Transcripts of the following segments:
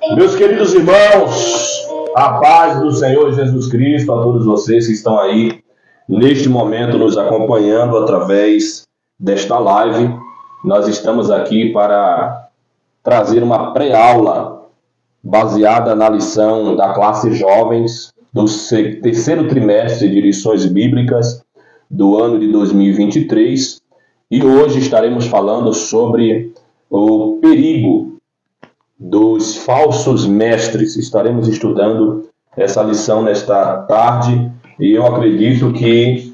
Meus queridos irmãos, a paz do Senhor Jesus Cristo a todos vocês que estão aí neste momento nos acompanhando através desta live. Nós estamos aqui para trazer uma pré-aula baseada na lição da classe Jovens do terceiro trimestre de lições bíblicas do ano de 2023. E hoje estaremos falando sobre o perigo dos falsos mestres. Estaremos estudando essa lição nesta tarde e eu acredito que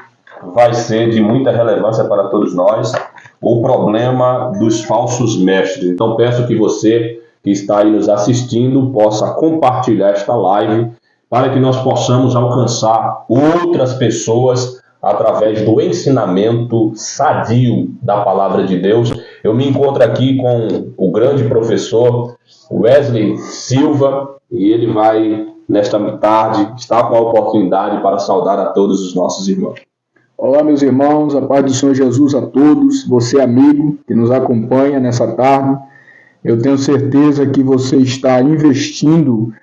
vai ser de muita relevância para todos nós o problema dos falsos mestres. Então peço que você que está aí nos assistindo possa compartilhar esta live para que nós possamos alcançar outras pessoas através do ensinamento sadio da palavra de Deus. Eu me encontro aqui com o grande professor Wesley Silva e ele vai, nesta tarde, estar com a oportunidade para saudar a todos os nossos irmãos. Olá, meus irmãos, a paz do Senhor Jesus a todos, você amigo que nos acompanha nessa tarde. Eu tenho certeza que você está investindo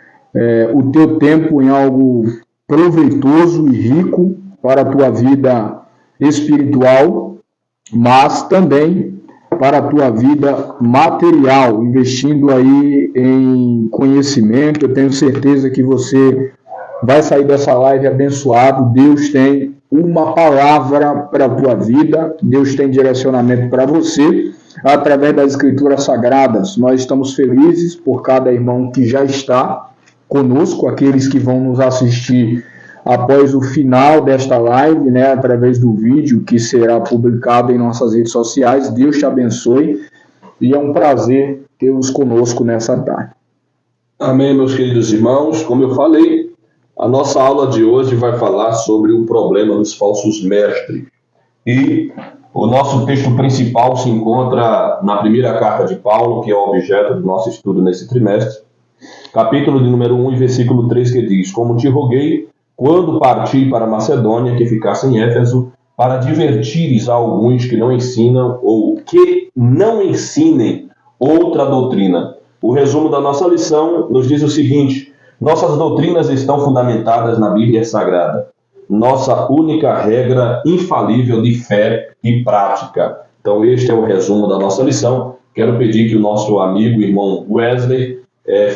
o teu tempo em algo proveitoso e rico para a tua vida espiritual, mas também para a tua vida material, investindo aí em conhecimento. Eu tenho certeza que você vai sair dessa live abençoado. Deus tem uma palavra para a tua vida, Deus tem direcionamento para você, através das Escrituras Sagradas. Nós estamos felizes por cada irmão que já está conosco, aqueles que vão nos assistir após o final desta live, através do vídeo que será publicado em nossas redes sociais. Deus te abençoe e é um prazer tê-los conosco nessa tarde. Amém, meus queridos irmãos. Como eu falei, a nossa aula de hoje vai falar sobre o problema dos falsos mestres. E o nosso texto principal se encontra na primeira carta de Paulo, que é o objeto do nosso estudo nesse trimestre, capítulo de número 1 e versículo 3, que diz: Como te roguei, quando parti para Macedônia, que ficasse em Éfeso, para advertires a alguns que não ensinam ou que não ensinem outra doutrina. O resumo da nossa lição nos diz o seguinte: nossas doutrinas estão fundamentadas na Bíblia Sagrada, nossa única regra infalível de fé e prática. Então este é o resumo da nossa lição. Quero pedir que o nosso amigo e irmão Wesley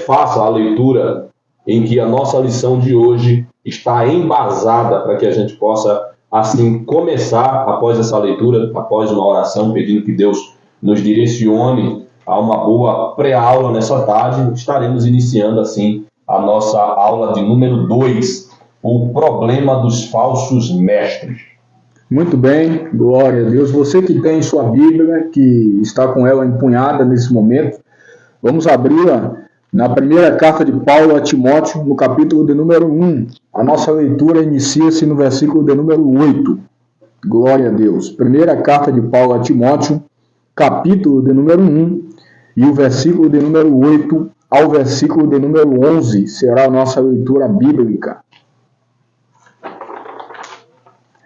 faça a leitura em que a nossa lição de hoje está embasada, para que a gente possa, assim, começar, após essa leitura, após uma oração, pedindo que Deus nos direcione a uma boa pré-aula nessa tarde. Estaremos iniciando, assim, a nossa aula de número 2, o problema dos falsos mestres. Muito bem, glória a Deus. Você que tem sua Bíblia, que está com ela empunhada nesse momento, vamos abri-la na primeira carta de Paulo a Timóteo, no capítulo de número 1. A nossa leitura inicia-se no versículo de número 8. Glória a Deus. Primeira carta de Paulo a Timóteo, capítulo de número 1, e o versículo de número 8 ao versículo de número 11 será a nossa leitura bíblica.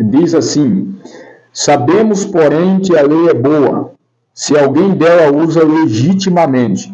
Diz assim: Sabemos, porém, que a lei é boa, se alguém dela usa legitimamente.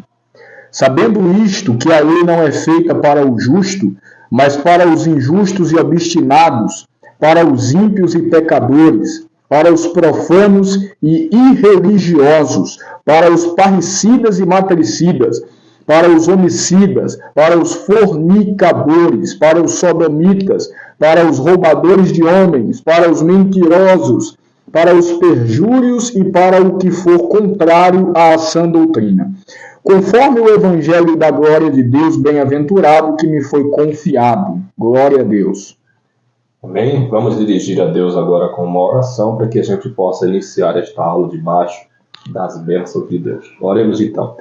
Sabendo isto, que a lei não é feita para o justo, mas para os injustos e obstinados, para os ímpios e pecadores, para os profanos e irreligiosos, para os parricidas e matricidas, para os homicidas, para os fornicadores, para os sodomitas, para os roubadores de homens, para os mentirosos, para os perjúrios e para o que for contrário à sã doutrina. Conforme o evangelho da glória de Deus bem-aventurado que me foi confiado. Glória a Deus. Amém? Vamos dirigir a Deus agora com uma oração para que a gente possa iniciar esta aula debaixo das bênçãos de Deus. Oremos então.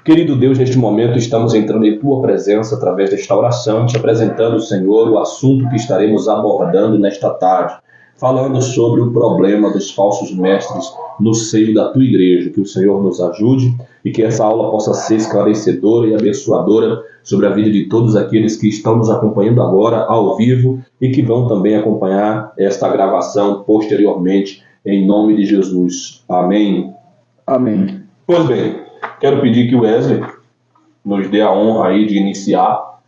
Querido Deus, neste momento estamos entrando em Tua presença através desta oração, te apresentando, Senhor, o assunto que estaremos abordando nesta tarde, falando sobre o problema dos falsos mestres no seio da Tua igreja. Que o Senhor nos ajude e que essa aula possa ser esclarecedora e abençoadora sobre a vida de todos aqueles que estão nos acompanhando agora ao vivo e que vão também acompanhar esta gravação posteriormente, em nome de Jesus. Amém. Amém. Pois bem, quero pedir que o Wesley nos dê a honra aí de iniciar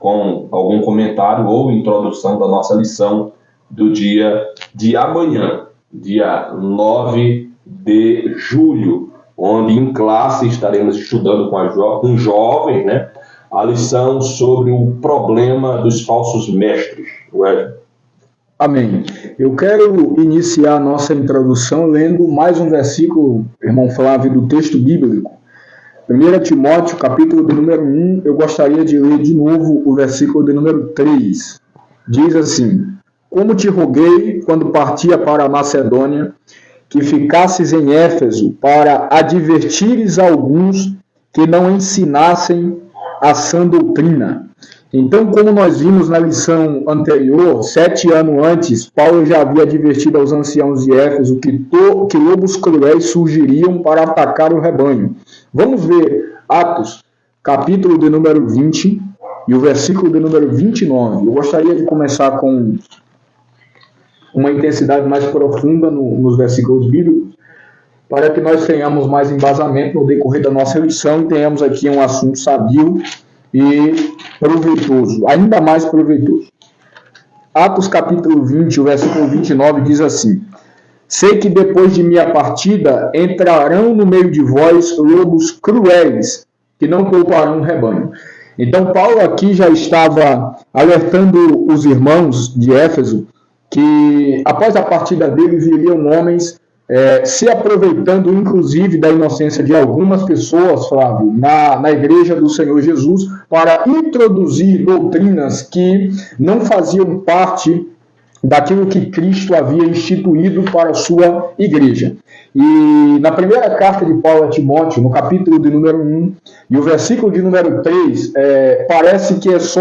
com algum comentário ou introdução da nossa lição do dia de amanhã, dia 9 de julho, onde em classe estaremos estudando com jovens, né, a lição sobre o problema dos falsos mestres. Amém. Eu quero iniciar a nossa introdução lendo mais um versículo, irmão Flávio, do texto bíblico. 1 Timóteo, capítulo de número 1, eu gostaria de ler de novo o versículo de número 3. Diz assim: como te roguei, quando partia para a Macedônia, que ficasses em Éfeso para advertires alguns que não ensinassem a sã doutrina. Então, como nós vimos na lição anterior, 7 anos antes, Paulo já havia advertido aos anciãos de Éfeso que lobos cruéis surgiriam para atacar o rebanho. Vamos ver Atos, capítulo de número 20 e o versículo de número 29. Eu gostaria de começar com uma intensidade mais profunda nos versículos bíblicos, para que nós tenhamos mais embasamento no decorrer da nossa lição e tenhamos aqui um assunto sadio e proveitoso, ainda mais proveitoso. Atos capítulo 20, o versículo 29 diz assim: sei que depois de minha partida entrarão no meio de vós lobos cruéis, que não pouparão o rebanho. Então Paulo aqui já estava alertando os irmãos de Éfeso que após a partida dele viriam homens se aproveitando inclusive da inocência de algumas pessoas, Flávio, na igreja do Senhor Jesus, para introduzir doutrinas que não faziam parte daquilo que Cristo havia instituído para a sua igreja. E na primeira carta de Paulo a Timóteo, no capítulo de número 1, e o versículo de número 3, parece que é só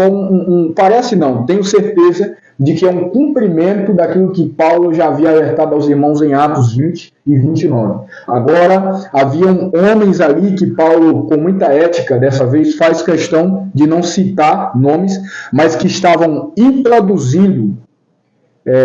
parece não, tenho certeza de que é um cumprimento daquilo que Paulo já havia alertado aos irmãos em Atos 20 e 29. Agora, haviam homens ali que Paulo, com muita ética, dessa vez faz questão de não citar nomes, mas que estavam introduzindo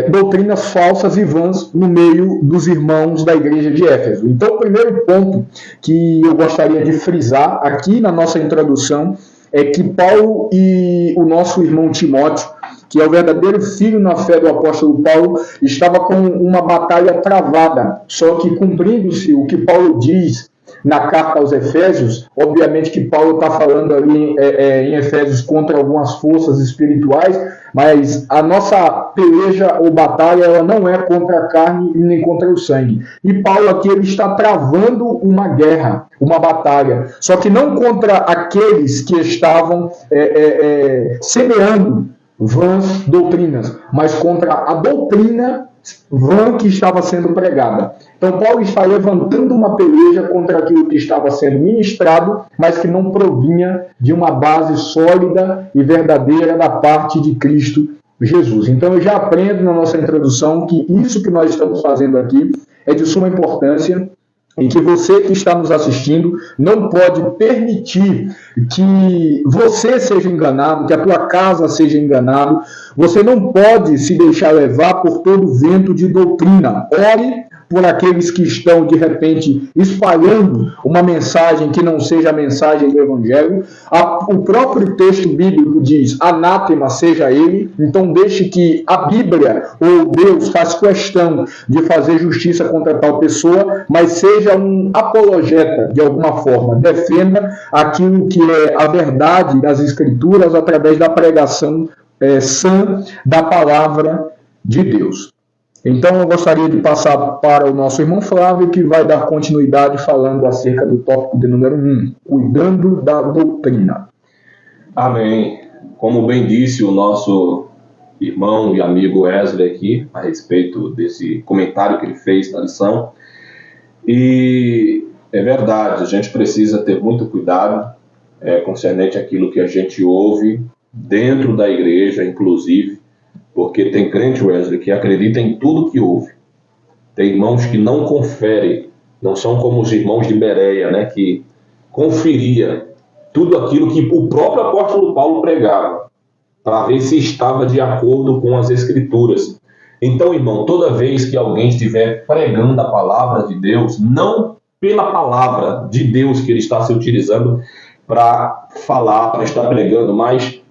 doutrinas falsas e vãs no meio dos irmãos da igreja de Éfeso. Então, o primeiro ponto que eu gostaria de frisar aqui na nossa introdução é que Paulo e o nosso irmão Timóteo, que é o verdadeiro filho na fé do apóstolo Paulo, estava com uma batalha travada, só que cumprindo-se o que Paulo diz na carta aos Efésios. Obviamente que Paulo está falando ali em Efésios contra algumas forças espirituais, mas a nossa peleja ou batalha ela não é contra a carne nem contra o sangue. E Paulo aqui ele está travando uma guerra, uma batalha, só que não contra aqueles que estavam semeando vãs doutrinas, mas contra a doutrina vã que estava sendo pregada. Então Paulo está levantando uma peleja contra aquilo que estava sendo ministrado, mas que não provinha de uma base sólida e verdadeira da parte de Cristo Jesus. Então eu já aprendo na nossa introdução que isso que nós estamos fazendo aqui é de suma importância, em que você que está nos assistindo não pode permitir que você seja enganado, que a tua casa seja enganado. Você não pode se deixar levar por todo vento de doutrina. Ore por aqueles que estão, de repente, espalhando uma mensagem que não seja a mensagem do Evangelho. O próprio texto bíblico diz, anátema seja ele. Então deixe que a Bíblia ou Deus faz questão de fazer justiça contra tal pessoa, mas seja um apologeta de alguma forma. Defenda aquilo que é a verdade das Escrituras através da pregação sã da palavra de Deus. Então eu gostaria de passar para o nosso irmão Flávio, que vai dar continuidade falando acerca do tópico de número 1, cuidando da doutrina. Amém. Como bem disse o nosso irmão e amigo Wesley aqui, a respeito desse comentário que ele fez na lição, e é verdade, a gente precisa ter muito cuidado concernente àquilo que a gente ouve dentro da igreja, inclusive, porque tem crente, Wesley, que acredita em tudo que ouve. Tem irmãos que não conferem, não são como os irmãos de Bereia, né, que conferia tudo aquilo que o próprio apóstolo Paulo pregava, para ver se estava de acordo com as Escrituras. Então, irmão, toda vez que alguém estiver pregando a palavra de Deus, não pela palavra de Deus que ele está se utilizando, para falar, para estar pregando, mas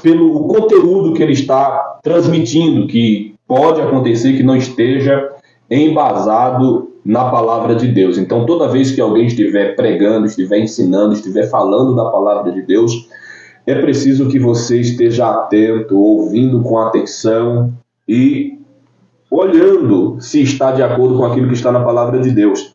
pelo conteúdo que ele está transmitindo, que pode acontecer que não esteja embasado na palavra de Deus. Então, toda vez que alguém estiver pregando, estiver ensinando, estiver falando da palavra de Deus, é preciso que você esteja atento, ouvindo com atenção e olhando se está de acordo com aquilo que está na palavra de Deus.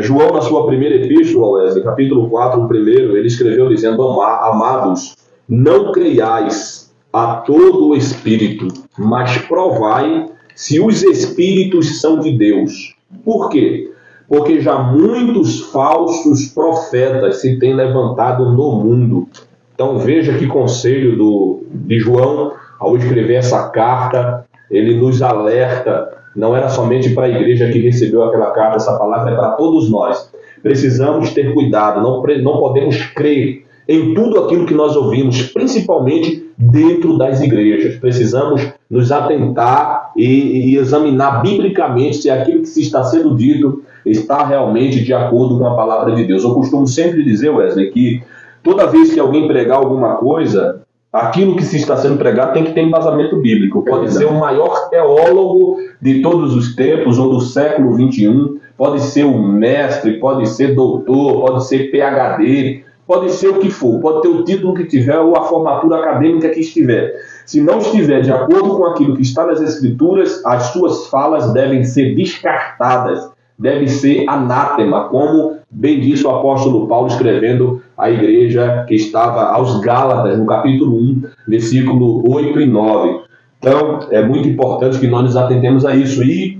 João, na sua primeira epístola, Wesley, capítulo 4, o primeiro, ele escreveu dizendo: Amados, não creiais a todo o espírito, mas provai se os espíritos são de Deus. Por quê? Porque já muitos falsos profetas se têm levantado no mundo. Então veja que conselho de João, ao escrever essa carta, ele nos alerta, não era somente para a igreja que recebeu aquela carta, essa palavra é para todos nós. Precisamos ter cuidado, não podemos crer em tudo aquilo que nós ouvimos, principalmente dentro das igrejas. Precisamos nos atentar e examinar biblicamente se aquilo que se está sendo dito está realmente de acordo com a palavra de Deus. Eu costumo sempre dizer, Wesley, que toda vez que alguém pregar alguma coisa, aquilo que se está sendo pregado tem que ter embasamento bíblico. Pode ser o maior teólogo de todos os tempos, ou do século XXI, pode ser um mestre, pode ser doutor, pode ser PhD, pode ser o que for, pode ter o título que tiver ou a formatura acadêmica que estiver. Se não estiver de acordo com aquilo que está nas Escrituras, as suas falas devem ser descartadas, deve ser anátema, como bem disse o apóstolo Paulo escrevendo à igreja que estava aos Gálatas, no capítulo 1, versículo 8 e 9. Então, é muito importante que nós nos atentemos a isso. E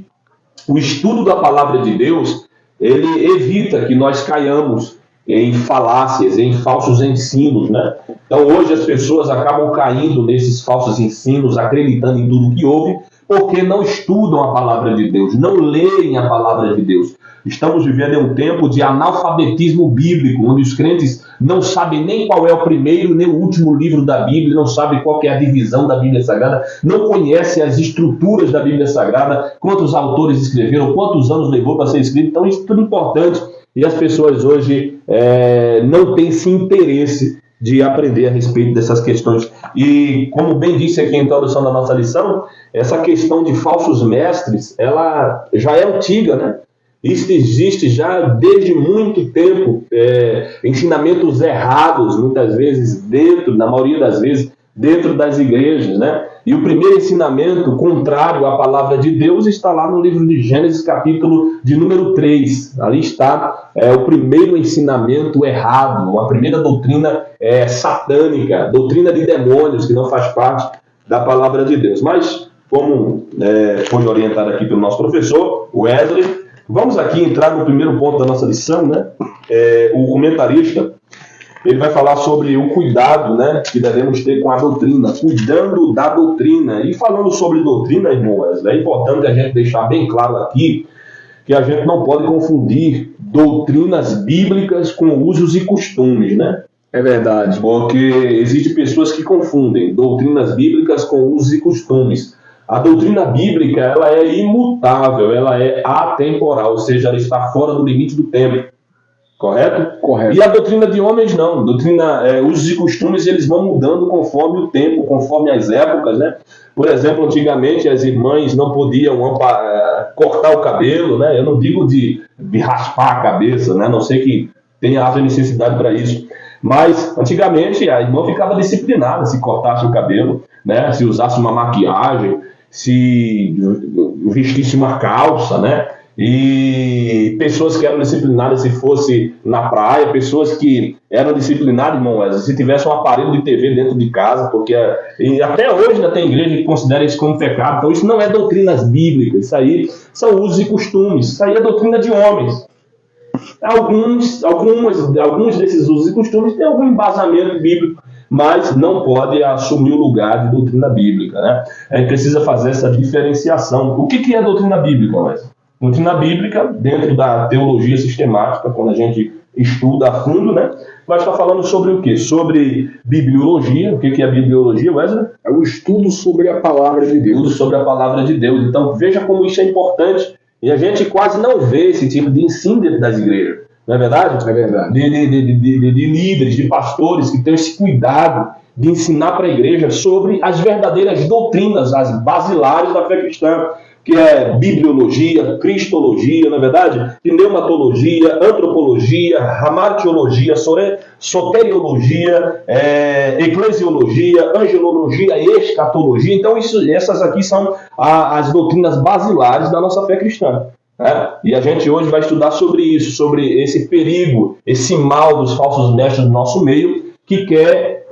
o estudo da palavra de Deus, ele evita que nós caiamos em falácias, em falsos ensinos, né? Então, hoje as pessoas acabam caindo nesses falsos ensinos, acreditando em tudo que ouvem, porque não estudam a palavra de Deus, não leem a palavra de Deus. Estamos vivendo em um tempo de analfabetismo bíblico, onde os crentes não sabem nem qual é o primeiro nem o último livro da Bíblia, não sabem qual que é a divisão da Bíblia Sagrada, não conhecem as estruturas da Bíblia Sagrada, quantos autores escreveram, quantos anos levou para ser escrito. Então, isso é tudo importante. E as pessoas hoje não têm esse interesse de aprender a respeito dessas questões. E, como bem disse aqui a introdução da nossa lição, essa questão de falsos mestres, ela já é antiga, né? Isso existe já desde muito tempo. Ensinamentos errados, muitas vezes, na maioria das vezes, dentro das igrejas, né? E o primeiro ensinamento contrário à palavra de Deus está lá no livro de Gênesis, capítulo de número 3. Ali está o primeiro ensinamento errado, a primeira doutrina satânica, doutrina de demônios, que não faz parte da palavra de Deus. Mas, como foi orientado aqui pelo nosso professor, Wesley, vamos aqui entrar no primeiro ponto da nossa lição, né? O comentarista, ele vai falar sobre o cuidado, né, que devemos ter com a doutrina, cuidando da doutrina. E falando sobre doutrina, irmão Wesley, é importante a gente deixar bem claro aqui que a gente não pode confundir doutrinas bíblicas com usos e costumes, né? É verdade. Porque existem pessoas que confundem doutrinas bíblicas com usos e costumes. A doutrina bíblica, ela é imutável, ela é atemporal, ou seja, ela está fora do limite do tempo. Correto? Correto. E a doutrina de homens não. Usos e costumes, eles vão mudando conforme o tempo, conforme as épocas, né? Por exemplo, antigamente as irmãs não podiam cortar o cabelo, né? Eu não digo de raspar a cabeça, né? Não sei que haja necessidade para isso. Mas antigamente a irmã ficava disciplinada se cortasse o cabelo, né? Se usasse uma maquiagem, se vestisse uma calça, né? E pessoas que eram disciplinadas se fosse na praia, pessoas que eram disciplinadas, irmão Wesley, se tivesse um aparelho de TV dentro de casa, porque e até hoje ainda tem igreja que considera isso como pecado. Então isso não é doutrinas bíblicas, isso aí são usos e costumes, isso aí é doutrina de homens. Alguns desses usos e costumes têm algum embasamento bíblico, mas não pode assumir o lugar de doutrina bíblica, né? A gente precisa fazer essa diferenciação. O que é doutrina bíblica, Wesley? Doutrina bíblica, dentro da teologia sistemática, quando a gente estuda a fundo, né, vai estar falando sobre o quê? Sobre bibliologia. O que é a bibliologia, Wesley? É o estudo sobre a palavra de Deus. Estudo sobre a palavra de Deus. Então, veja como isso é importante. E a gente quase não vê esse tipo de ensino dentro das igrejas. não é verdade? É verdade. De líderes, de pastores que têm esse cuidado de ensinar para a igreja sobre as verdadeiras doutrinas, as basilares da fé cristã, que é bibliologia, cristologia, não é verdade? Pneumatologia, antropologia, ramartiologia, soteriologia, eclesiologia, angelologia, escatologia. Então, essas aqui são as doutrinas basilares da nossa fé cristã. E a gente hoje vai estudar sobre isso, sobre esse perigo, esse mal dos falsos mestres do nosso meio, que quer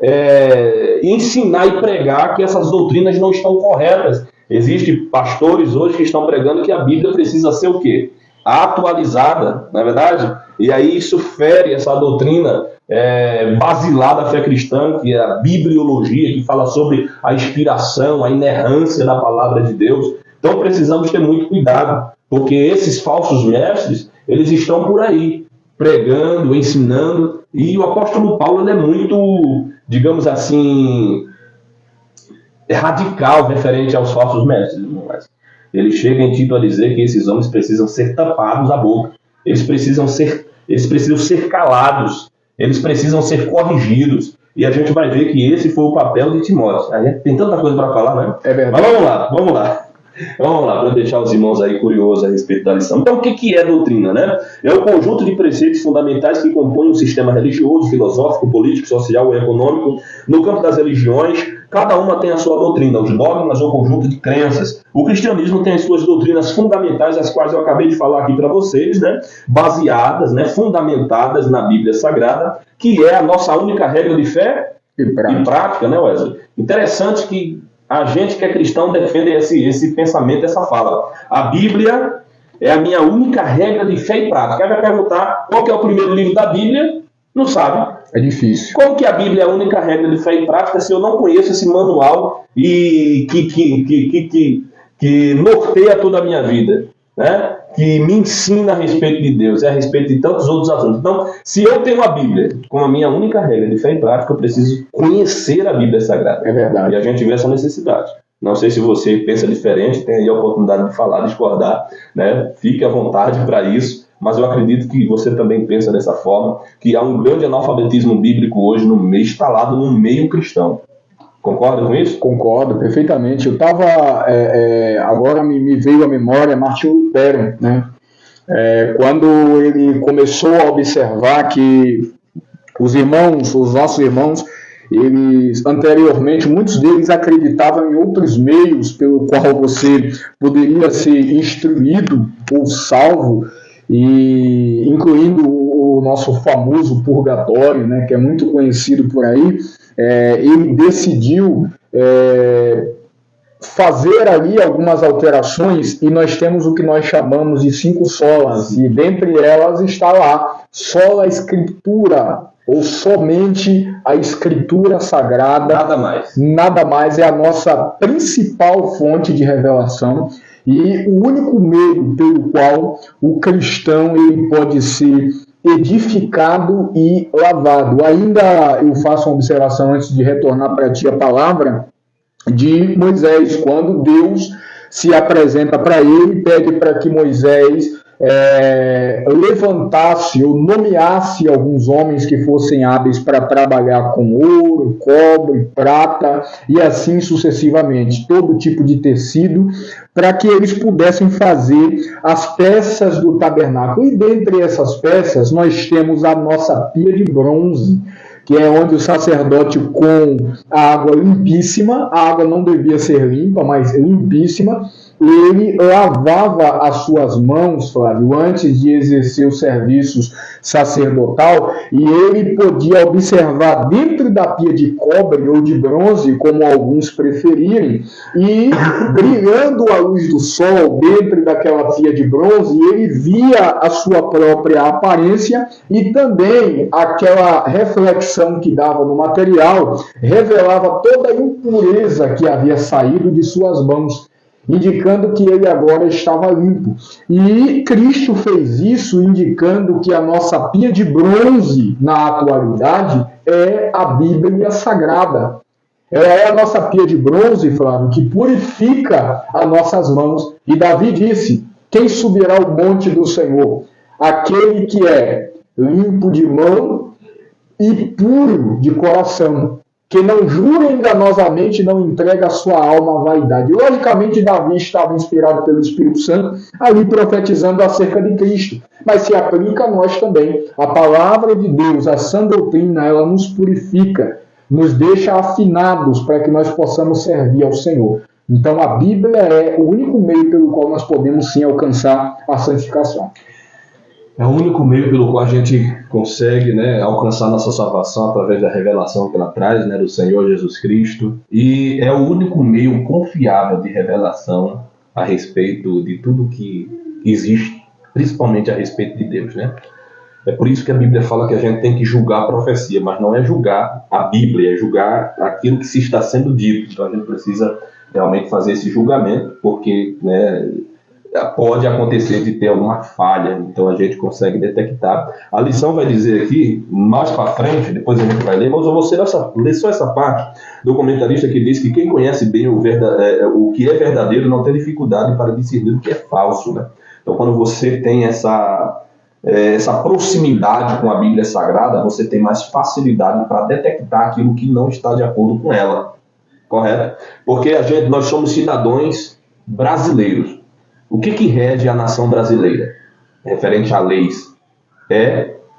ensinar e pregar que essas doutrinas não estão corretas. Existem pastores hoje que estão pregando que a Bíblia precisa ser o quê? Atualizada, não é verdade? E aí isso fere essa doutrina basilar da fé cristã, que é a bibliologia, que fala sobre a inspiração, a inerrância da palavra de Deus. Então precisamos ter muito cuidado, porque esses falsos mestres, eles estão por aí, pregando, ensinando, e o apóstolo Paulo ele é muito, digamos assim, radical referente aos falsos mestres. Ele chega em Tito a dizer que esses homens precisam ser tapados a boca, eles precisam ser calados, eles precisam ser corrigidos, e a gente vai ver que esse foi o papel de Timóteo. Tem tanta coisa para falar, né? É verdade. Mas vamos lá, para deixar os irmãos aí curiosos a respeito da lição. Então, o que é doutrina, né? É o conjunto de preceitos fundamentais que compõem um sistema religioso, filosófico, político, social e econômico. No campo das religiões, cada uma tem a sua doutrina, os dogmas ou conjunto de crenças. O cristianismo tem as suas doutrinas fundamentais, as quais eu acabei de falar aqui para vocês, né? Baseadas, né? Fundamentadas na Bíblia Sagrada, que é a nossa única regra de fé e prática, né, Wesley? Interessante que a gente que é cristão defende esse pensamento, essa fala. A Bíblia é a minha única regra de fé e prática. Aí vai perguntar qual que é o primeiro livro da Bíblia? Não sabe. É difícil. Como que a Bíblia é a única regra de fé e prática se eu não conheço esse manual e que norteia toda a minha vida, né? Que me ensina a respeito de Deus, a respeito de tantos outros assuntos. Então, se eu tenho a Bíblia como a minha única regra de fé e prática, eu preciso conhecer a Bíblia Sagrada. É verdade. E a gente vê essa necessidade. Não sei se você pensa diferente, tem aí a oportunidade de falar, discordar, né? Fique à vontade para isso, mas eu acredito que você também pensa dessa forma, que há um grande analfabetismo bíblico hoje instalado no meio cristão. Concorda com isso? Concordo, perfeitamente. Eu estava, agora me veio à memória Martinho Lutero, né? Quando ele começou a observar que os nossos irmãos, eles anteriormente, muitos deles acreditavam em outros meios pelo qual você poderia ser instruído ou salvo, e incluindo o nosso famoso purgatório, né, que é muito conhecido por aí. Ele decidiu fazer ali algumas alterações, e nós temos o que nós chamamos de 5 solas, e dentre elas está lá sola escritura, ou somente a escritura sagrada. Nada mais é a nossa principal fonte de revelação e o único meio pelo qual o cristão ele pode ser edificado e lavado. Ainda eu faço uma observação antes de retornar para ti a palavra de Moisés, quando Deus se apresenta para ele, pede para que Moisés levantasse ou nomeasse alguns homens que fossem hábeis para trabalhar com ouro, cobre, prata e assim sucessivamente, todo tipo de tecido, para que eles pudessem fazer as peças do tabernáculo. E dentre essas peças nós temos a nossa pia de bronze, que é onde o sacerdote, com a água limpíssima, a água não devia ser limpa, mas limpíssima, ele lavava as suas mãos, Flávio, antes de exercer os serviços sacerdotal, e ele podia observar dentro da pia de cobre ou de bronze, como alguns preferirem, e brilhando a luz do sol dentro daquela pia de bronze, ele via a sua própria aparência e também aquela reflexão que dava no material revelava toda a impureza que havia saído de suas mãos, indicando que ele agora estava limpo. E Cristo fez isso, indicando que a nossa pia de bronze, na atualidade, é a Bíblia Sagrada. Ela é a nossa pia de bronze, Flávio, que purifica as nossas mãos. E Davi disse: quem subirá ao monte do Senhor? Aquele que é limpo de mão e puro de coração, que não jura enganosamente e não entrega a sua alma à vaidade. Logicamente, Davi estava inspirado pelo Espírito Santo, ali profetizando acerca de Cristo, mas se aplica a nós também. A palavra de Deus, a sã doutrina, ela nos purifica, nos deixa afinados para que nós possamos servir ao Senhor. Então a Bíblia é o único meio pelo qual nós podemos sim alcançar a santificação. É o único meio pelo qual a gente consegue, né, alcançar nossa salvação através da revelação que ela traz, né, do Senhor Jesus Cristo. E é o único meio confiável de revelação a respeito de tudo que existe, principalmente a respeito de Deus, né? É por isso que a Bíblia fala que a gente tem que julgar a profecia, mas não é julgar a Bíblia, é julgar aquilo que se está sendo dito. Então a gente precisa realmente fazer esse julgamento, porque, né, pode acontecer de ter alguma falha, então a gente consegue detectar. A lição vai dizer aqui, mais para frente, depois a gente vai ler, mas eu vou ler só essa parte do comentarista que diz que quem conhece bem o que é verdadeiro não tem dificuldade para discernir o que é falso, né? Então quando você tem essa proximidade com a Bíblia Sagrada, você tem mais facilidade para detectar aquilo que não está de acordo com ela, correto? Porque nós somos cidadãos brasileiros. O que rege a nação brasileira? Referente a leis,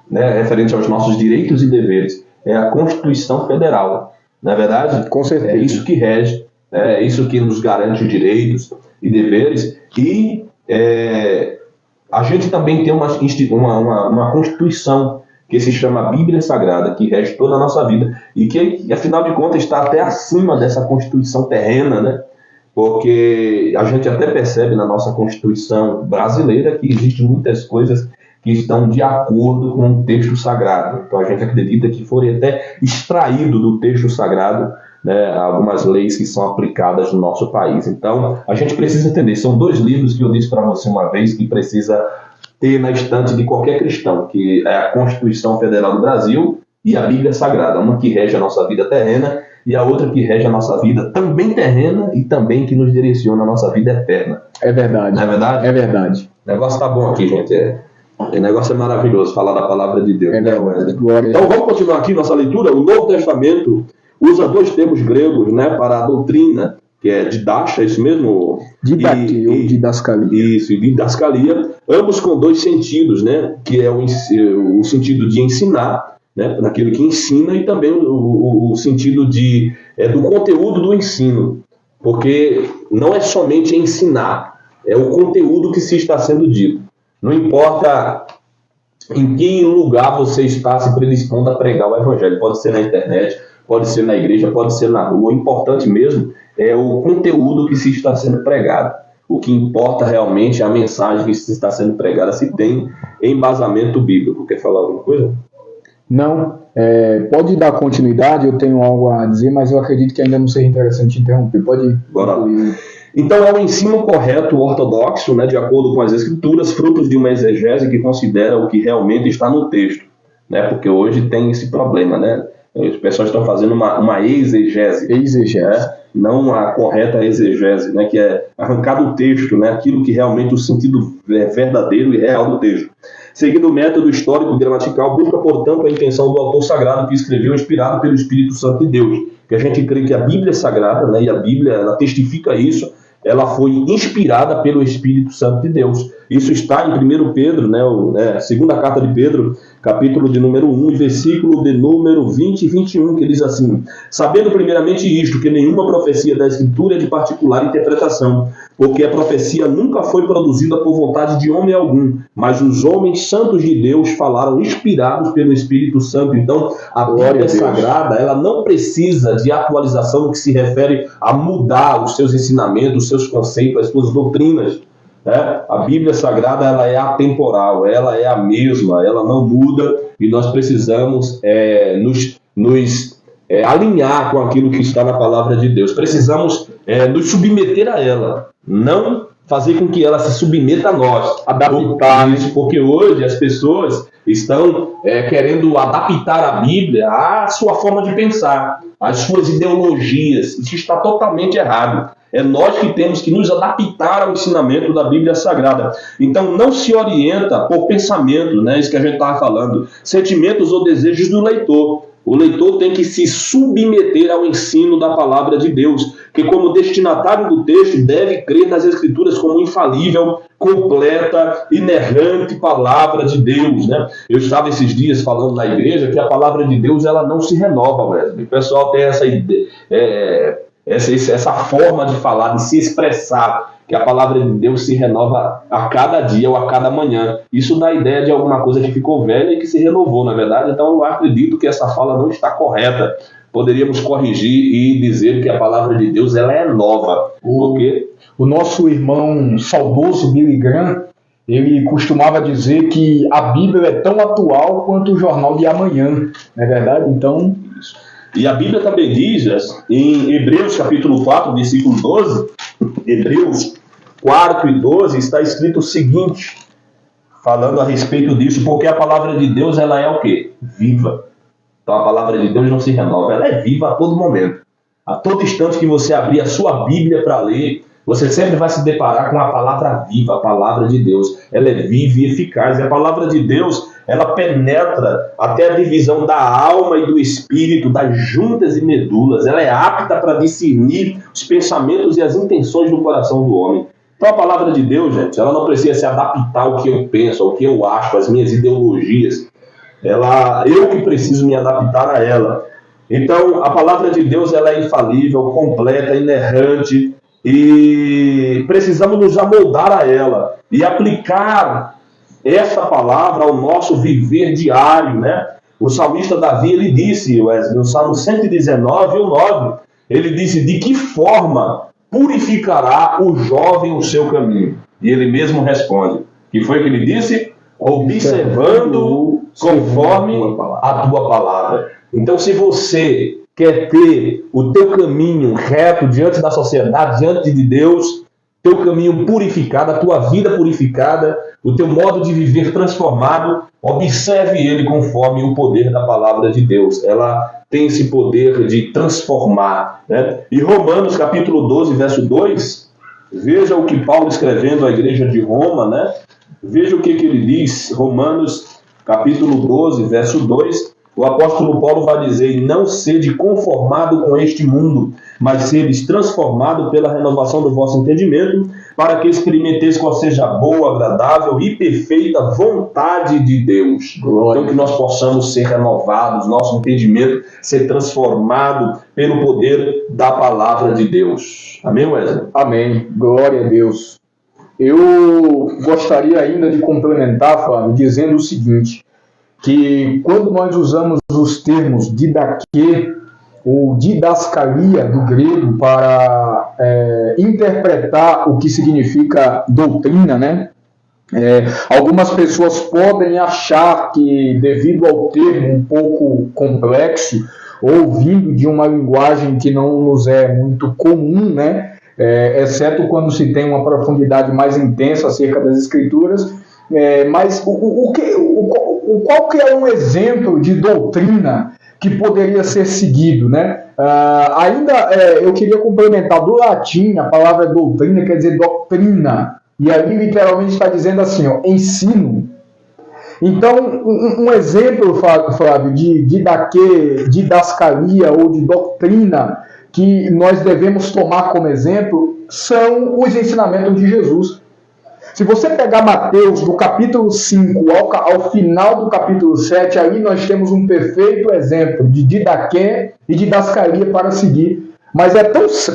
referente aos nossos direitos e deveres, é a Constituição Federal, não é verdade? Com certeza. É isso que rege, é isso que nos garante direitos e deveres, e a gente também tem uma Constituição que se chama Bíblia Sagrada, que rege toda a nossa vida, e que, afinal de contas, está até acima dessa Constituição terrena, né? Porque a gente até percebe na nossa Constituição brasileira que existem muitas coisas que estão de acordo com o texto sagrado. Então a gente acredita que foi até extraído do texto sagrado, né, algumas leis que são aplicadas no nosso país. Então a gente precisa entender, são 2 livros que eu disse para você uma vez que precisa ter na estante de qualquer cristão, que é a Constituição Federal do Brasil e a Bíblia Sagrada, uma que rege a nossa vida terrena e a outra que rege a nossa vida também terrena e também que nos direciona a nossa vida eterna. É verdade. Não é verdade? É verdade. O negócio tá bom aqui, gente. O negócio é maravilhoso, falar da palavra de Deus. É verdade. Glória. Então vamos continuar aqui nossa leitura. O Novo Testamento usa 2 termos gregos, né, para a doutrina, que é didacha, é isso mesmo? Didaquia ou didascalia. Isso, e didascalia, ambos com 2 sentidos, né, que é o sentido de ensinar, né, naquilo que ensina, e também o sentido do conteúdo do ensino, porque não é somente ensinar, é o conteúdo que se está sendo dito. Não importa em que lugar você está se predispondo a pregar o Evangelho, pode ser na internet, pode ser na igreja, pode ser na rua, o importante mesmo é o conteúdo que se está sendo pregado. O que importa realmente é a mensagem que se está sendo pregada, se tem embasamento bíblico. Quer falar alguma coisa? Não, pode dar continuidade, eu tenho algo a dizer, mas eu acredito que ainda não seja interessante interromper. Pode ir. Bora lá. Então é o ensino correto, ortodoxo, né, de acordo com as Escrituras, frutos de uma exegese que considera o que realmente está no texto, né, porque hoje tem esse problema, né? As pessoas estão fazendo uma exegese. Exegese. Não a correta exegese, né, que é arrancar do texto, né, aquilo que realmente o sentido verdadeiro e real do texto. Seguindo o método histórico gramatical, busca, portanto, a intenção do autor sagrado que escreveu, inspirado pelo Espírito Santo de Deus. Que a gente crê que a Bíblia é sagrada, né, e a Bíblia ela testifica isso, ela foi inspirada pelo Espírito Santo de Deus. Isso está em 1 Pedro, a segunda carta de Pedro, capítulo de número 1, versículo de número 20 e 21, que diz assim: sabendo primeiramente isto, que nenhuma profecia da Escritura é de particular interpretação, porque a profecia nunca foi produzida por vontade de homem algum, mas os homens santos de Deus falaram inspirados pelo Espírito Santo. Então, a Bíblia Sagrada, ela não precisa de atualização no que se refere a mudar os seus ensinamentos, os seus conceitos, as suas doutrinas. A Bíblia Sagrada ela é atemporal, ela é a mesma, ela não muda, e nós precisamos nos alinhar com aquilo que está na palavra de Deus. Precisamos nos submeter a ela, não fazer com que ela se submeta a nós. Adaptar, porque hoje as pessoas estão querendo adaptar a Bíblia à sua forma de pensar. as suas ideologias. Isso está totalmente errado. É nós que temos que nos adaptar ao ensinamento da Bíblia Sagrada. Então não se orienta por pensamento, né? Isso que a gente estava falando, sentimentos ou desejos do leitor. O leitor tem que se submeter ao ensino da palavra de Deus, que como destinatário do texto deve crer nas Escrituras como infalível, completa, inerrante palavra de Deus, né? Eu estava esses dias falando na igreja que a palavra de Deus ela não se renova, Wesley. O pessoal tem essa ideia, essa forma de falar, de se expressar, que a palavra de Deus se renova a cada dia ou a cada manhã. Isso dá ideia de alguma coisa que ficou velha e que se renovou, na verdade. Então eu acredito que essa fala não está correta. Poderíamos corrigir e dizer que a palavra de Deus ela é nova. Porque o nosso irmão saudoso Billy Graham, ele costumava dizer que a Bíblia é tão atual quanto o jornal de amanhã, não é verdade? Então... E a Bíblia também diz, em Hebreus capítulo 4, versículo 12, Hebreus 4 e 12, está escrito o seguinte, falando a respeito disso, porque a palavra de Deus ela é o quê? Viva. Então a palavra de Deus não se renova, ela é viva a todo momento. A todo instante que você abrir a sua Bíblia para ler, você sempre vai se deparar com a palavra viva, a palavra de Deus. Ela é viva e eficaz. E a palavra de Deus, ela penetra até a divisão da alma e do espírito, das juntas e medulas. Ela é apta para discernir os pensamentos e as intenções do coração do homem. Então a palavra de Deus, gente, ela não precisa se adaptar ao que eu penso, ao que eu acho, às minhas ideologias. Eu que preciso me adaptar a ela. Então a palavra de Deus ela é infalível, completa, inerrante, e precisamos nos amoldar a ela e aplicar essa palavra ao nosso viver diário, né? O salmista Davi, ele disse, Wesley, no Salmo 119, 9, ele disse, de que forma purificará o jovem o seu caminho? E ele mesmo responde, que foi que ele disse? Observando conforme a tua palavra. Então, se você quer ter o teu caminho reto diante da sociedade, diante de Deus, teu caminho purificado, a tua vida purificada, o teu modo de viver transformado, observe ele conforme o poder da palavra de Deus. Ela tem esse poder de transformar, né? E Romanos capítulo 12, verso 2, veja o que Paulo escrevendo à igreja de Roma, né? Veja o que ele diz, Romanos capítulo 12, verso 2, o apóstolo Paulo vai dizer, não sede conformado com este mundo, mas sedes transformado pela renovação do vosso entendimento, para que experimenteis qual seja a boa, agradável e perfeita vontade de Deus. Glória. Então que nós possamos ser renovados, nosso entendimento ser transformado pelo poder da palavra de Deus. Amém, Wesley? Amém. Glória a Deus. Eu gostaria ainda de complementar, Flávio, dizendo o seguinte, que quando nós usamos os termos didaquê ou didascalia do grego para interpretar o que significa doutrina, né? Algumas pessoas podem achar que, devido ao termo um pouco complexo, ou vindo de uma linguagem que não nos é muito comum, né? Exceto quando se tem uma profundidade mais intensa acerca das Escrituras, mas qual que é um exemplo de doutrina que poderia ser seguido, né? Eu queria complementar, do latim, a palavra doutrina quer dizer doutrina, e ali literalmente está dizendo assim, ó, ensino. Então, um exemplo, Flávio, de didascalia ou de doutrina que nós devemos tomar como exemplo são os ensinamentos de Jesus. Se você pegar Mateus, do capítulo 5 ao final do capítulo 7, aí nós temos um perfeito exemplo de didaquê e didascalia para seguir. Mas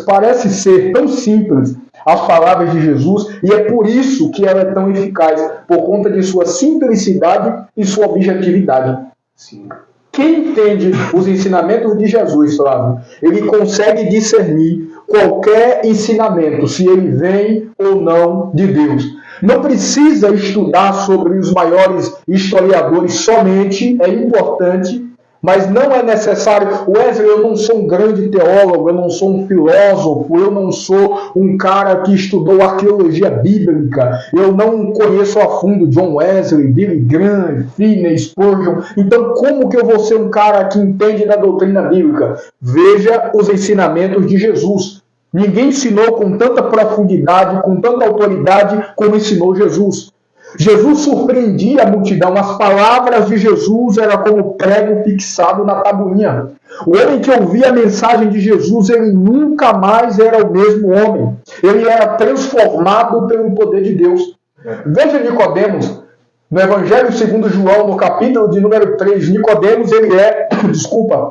parece ser tão simples as palavras de Jesus, e é por isso que ela é tão eficaz, por conta de sua simplicidade e sua objetividade. Sim. Quem entende os ensinamentos de Jesus, Flávio, ele consegue discernir qualquer ensinamento, se ele vem ou não de Deus. Não precisa estudar sobre os maiores historiadores somente, é importante, Mas não é necessário. Wesley, eu não sou um grande teólogo, eu não sou um filósofo, eu não sou um cara que estudou arqueologia bíblica, eu não conheço a fundo John Wesley, Billy Graham, Finney, Spurgeon. Então, como que eu vou ser um cara que entende da doutrina bíblica? Veja os ensinamentos de Jesus. Ninguém ensinou com tanta profundidade, com tanta autoridade como ensinou Jesus. Jesus surpreendia a multidão. As palavras de Jesus eram como prego fixado na tabuinha. O homem que ouvia a mensagem de Jesus, ele nunca mais era o mesmo homem. Ele era transformado pelo poder de Deus. Veja Nicodemos, no Evangelho segundo João, no capítulo de número 3, Nicodemos, ele é,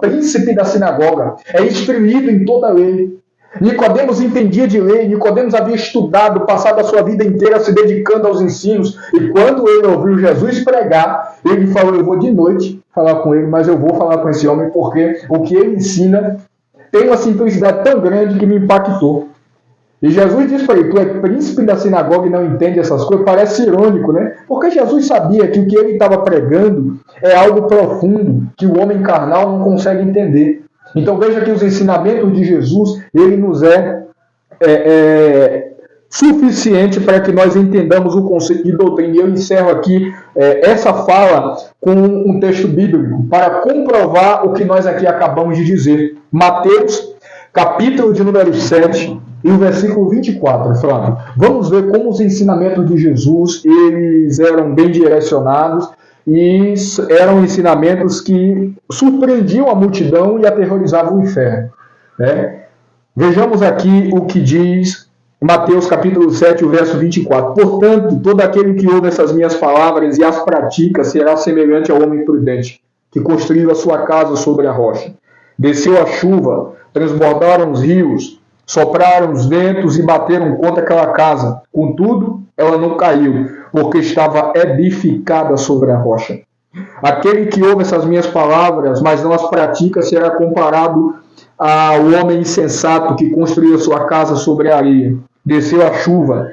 príncipe da sinagoga. É instruído em toda a lei. Nicodemos entendia de lei, Nicodemos havia estudado, passado a sua vida inteira se dedicando aos ensinos, e quando ele ouviu Jesus pregar, ele falou, eu vou de noite falar com ele, mas eu vou falar com esse homem, porque o que ele ensina tem uma simplicidade tão grande que me impactou. E Jesus disse para ele, tu é príncipe da sinagoga e não entende essas coisas? Parece irônico, né? Porque Jesus sabia que o que ele estava pregando é algo profundo, que o homem carnal não consegue entender. Então veja que os ensinamentos de Jesus, ele nos é suficiente para que nós entendamos o conceito de doutrina. E eu encerro aqui essa fala com um texto bíblico para comprovar o que nós aqui acabamos de dizer. Mateus, capítulo de número 7, e o versículo 24, Flávio. Vamos ver como os ensinamentos de Jesus, eles eram bem direcionados, e eram ensinamentos que surpreendiam a multidão e aterrorizavam o inferno. Né? Vejamos aqui o que diz Mateus capítulo 7, o verso 24. Portanto, todo aquele que ouve essas minhas palavras e as pratica será semelhante ao homem prudente, que construiu a sua casa sobre a rocha. Desceu a chuva, transbordaram os rios, sopraram os ventos e bateram contra aquela casa. Contudo, ela não caiu, porque estava edificada sobre a rocha. Aquele que ouve essas minhas palavras, mas não as pratica, será comparado ao homem insensato que construiu sua casa sobre a areia. Desceu a chuva,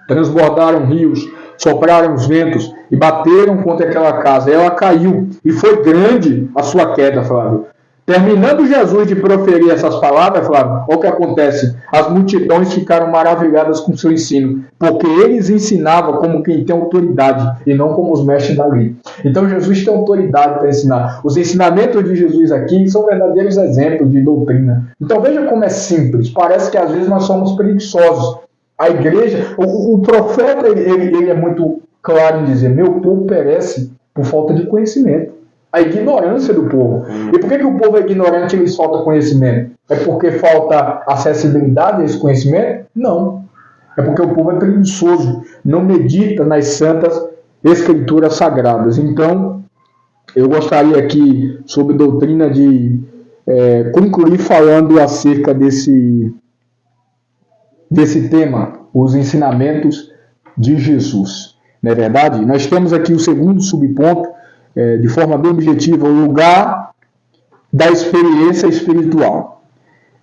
transbordaram rios, sopraram os ventos e bateram contra aquela casa. Ela caiu, e foi grande a sua queda, Flávio. Terminando Jesus de proferir essas palavras, Flávio, olha o que acontece. As multidões ficaram maravilhadas com seu ensino, porque eles ensinavam como quem tem autoridade e não como os mestres da lei. Então Jesus tem autoridade para ensinar. Os ensinamentos de Jesus aqui são verdadeiros exemplos de doutrina. Então veja como é simples. Parece que às vezes nós somos preguiçosos. A igreja, o profeta, ele é muito claro em dizer, meu povo perece por falta de conhecimento. A ignorância do povo. E por que o povo é ignorante e eles faltam conhecimento? É porque falta acessibilidade a esse conhecimento? Não. É porque o povo é preguiçoso, não medita nas santas escrituras sagradas. Então, eu gostaria aqui, sobre doutrina, de concluir falando acerca desse tema, os ensinamentos de Jesus. Não é verdade? Nós temos aqui o segundo subponto, de forma bem objetiva, o lugar da experiência espiritual.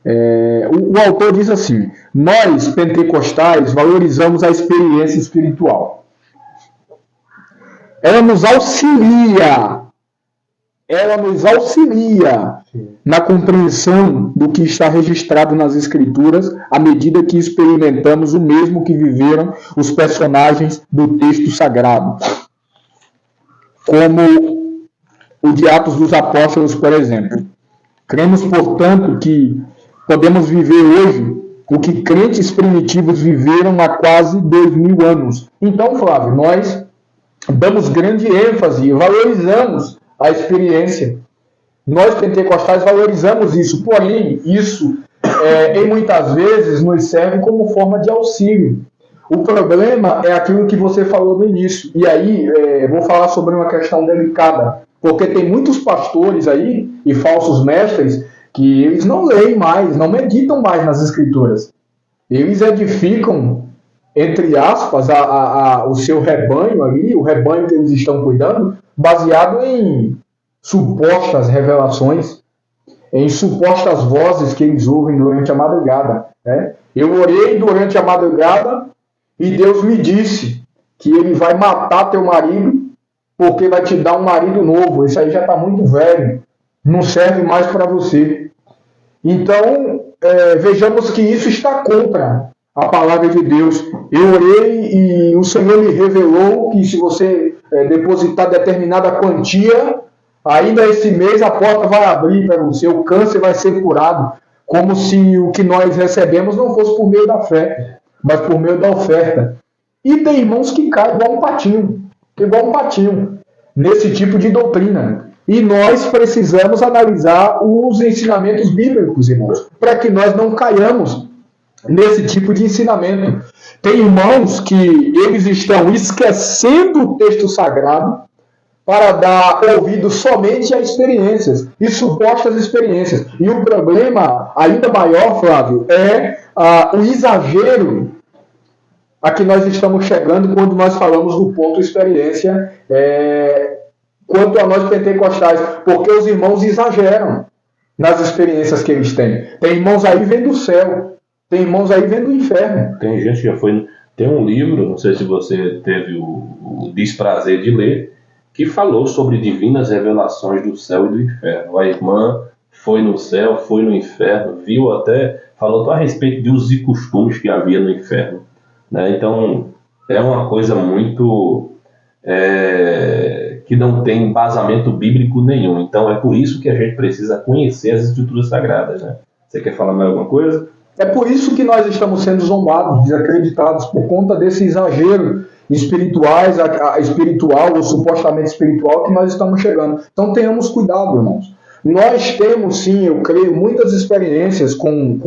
O autor diz assim, nós, pentecostais, valorizamos a experiência espiritual. Ela nos auxilia na compreensão do que está registrado nas Escrituras, à medida que experimentamos o mesmo que viveram os personagens do texto sagrado. Como o de Atos dos Apóstolos, por exemplo. Cremos, portanto, que podemos viver hoje o que crentes primitivos viveram há quase 2000 anos. Então, Flávio, nós damos grande ênfase e valorizamos a experiência. Nós, pentecostais, valorizamos isso. Porém, isso, em muitas vezes, nos serve como forma de auxílio. O problema é aquilo que você falou no início. E aí, vou falar sobre uma questão delicada. Porque tem muitos pastores aí, e falsos mestres, que eles não leem mais, não meditam mais nas Escrituras. Eles edificam, entre aspas, o seu rebanho ali, o rebanho que eles estão cuidando, baseado em supostas revelações, em supostas vozes que eles ouvem durante a madrugada. Né? Eu orei durante a madrugada, e Deus me disse que ele vai matar teu marido porque vai te dar um marido novo. Esse aí já está muito velho. não serve mais para você. Então, vejamos que isso está contra a palavra de Deus. Eu orei e o Senhor me revelou que se você depositar determinada quantia, ainda esse mês a porta vai abrir para você, o câncer vai ser curado, como se o que nós recebemos não fosse por meio da fé, mas por meio da oferta. E tem irmãos que caem igual um patinho, nesse tipo de doutrina. E nós precisamos analisar os ensinamentos bíblicos, irmãos, para que nós não caiamos nesse tipo de ensinamento. Tem irmãos que eles estão esquecendo o texto sagrado para dar ouvido somente a experiências e supostas experiências. E o problema ainda maior, Flávio, é o exagero a que nós estamos chegando quando nós falamos do ponto experiência quanto a nós pentecostais, porque os irmãos exageram nas experiências que eles têm. Tem irmãos aí vendo o céu, tem irmãos aí vendo o inferno. Tem gente que já foi... Tem um livro, não sei se você teve o desprazer de ler, que falou sobre divinas revelações do céu e do inferno. A irmã foi no céu, foi no inferno, falou a respeito de usos e costumes que havia no inferno. Né? Então, é uma coisa muito... que não tem embasamento bíblico nenhum. Então, é por isso que a gente precisa conhecer as Escrituras Sagradas. Né? Você quer falar mais alguma coisa? É por isso que nós estamos sendo zombados, desacreditados, por conta desse exagero espiritual ou supostamente espiritual que nós estamos chegando. Então tenhamos cuidado, irmãos. Nós temos, sim, eu creio, muitas experiências com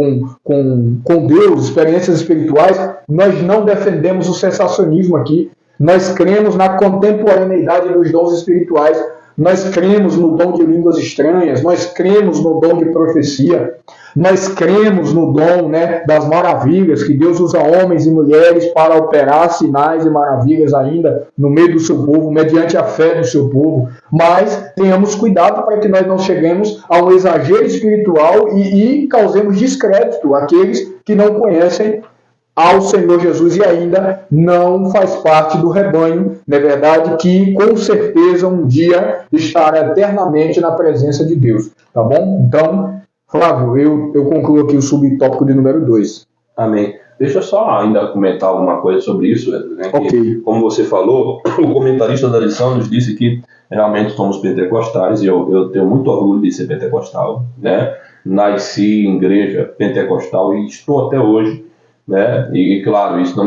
Deus, experiências espirituais. Nós não defendemos o sensacionismo aqui. Nós cremos na contemporaneidade dos dons espirituais. Nós cremos no dom de línguas estranhas. Nós cremos no dom de profecia. Nós cremos no dom, das maravilhas, que Deus usa homens e mulheres para operar sinais e maravilhas ainda no meio do seu povo, mediante a fé do seu povo. Mas tenhamos cuidado para que nós não cheguemos a um exagero espiritual e causemos descrédito àqueles que não conhecem ao Senhor Jesus e ainda não faz parte do rebanho, não é verdade? Que com certeza um dia estará eternamente na presença de Deus, tá bom? Então, Flávio, eu concluo aqui o subtópico de número 2. Amém. Deixa eu só ainda comentar alguma coisa sobre isso, né? Ok. Que, como você falou, o comentarista da lição nos disse que realmente somos pentecostais, e eu tenho muito orgulho de ser pentecostal, né? Nasci em igreja pentecostal e estou até hoje, né? E claro, isso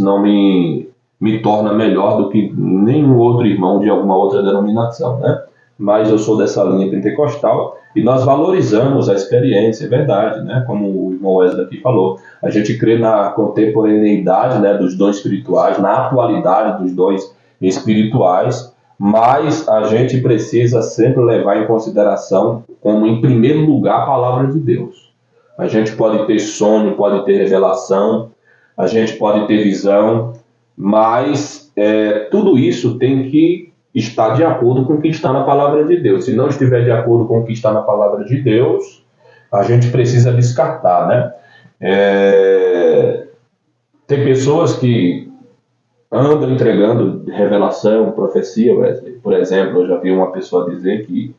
não me torna melhor do que nenhum outro irmão de alguma outra denominação, né? Mas eu sou dessa linha pentecostal e nós valorizamos a experiência, é verdade, né? Como o irmão Wesley aqui falou, a gente crê na contemporaneidade, né, dos dons espirituais, na atualidade dos dons espirituais, mas a gente precisa sempre levar em consideração como, em primeiro lugar, a palavra de Deus. A gente pode ter sonho, pode ter revelação, a gente pode ter visão, mas tudo isso tem que estar de acordo com o que está na palavra de Deus. Se não estiver de acordo com o que está na palavra de Deus, a gente precisa descartar, né? Tem pessoas que andam entregando revelação, profecia, Wesley. Por exemplo, eu já vi uma pessoa dizer que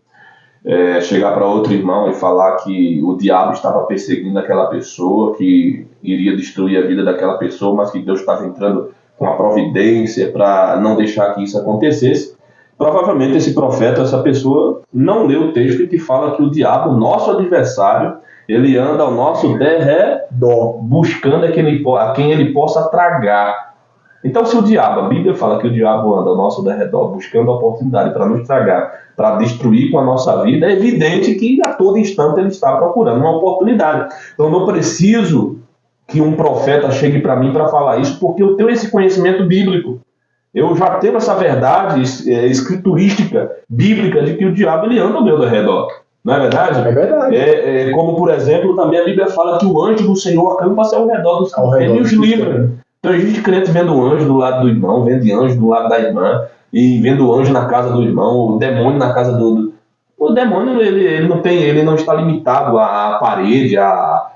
chegar para outro irmão e falar que o diabo estava perseguindo aquela pessoa, que iria destruir a vida daquela pessoa, mas que Deus estava entrando com a providência para não deixar que isso acontecesse. Provavelmente esse profeta, essa pessoa, não leu o texto que fala que o diabo, nosso adversário, ele anda ao nosso derredor, buscando a quem ele possa tragar. Então, se o diabo, a Bíblia fala que o diabo anda ao nosso derredor, buscando a oportunidade para nos tragar, para destruir com a nossa vida, é evidente que a todo instante ele está procurando uma oportunidade. Então, eu não preciso que um profeta chegue para mim para falar isso, porque eu tenho esse conhecimento bíblico. Eu já tenho essa verdade escriturística, bíblica, de que o diabo ele anda ao meu redor. Não é verdade? É verdade. Como, por exemplo, também a Bíblia fala que o anjo do Senhor acampa-se ao redor dos crentes e os livra. Então a gente crente vendo o anjo do lado do irmão, vendo anjo do lado da irmã, e vendo o anjo na casa do irmão, o demônio na casa do... O demônio ele não está limitado à parede, a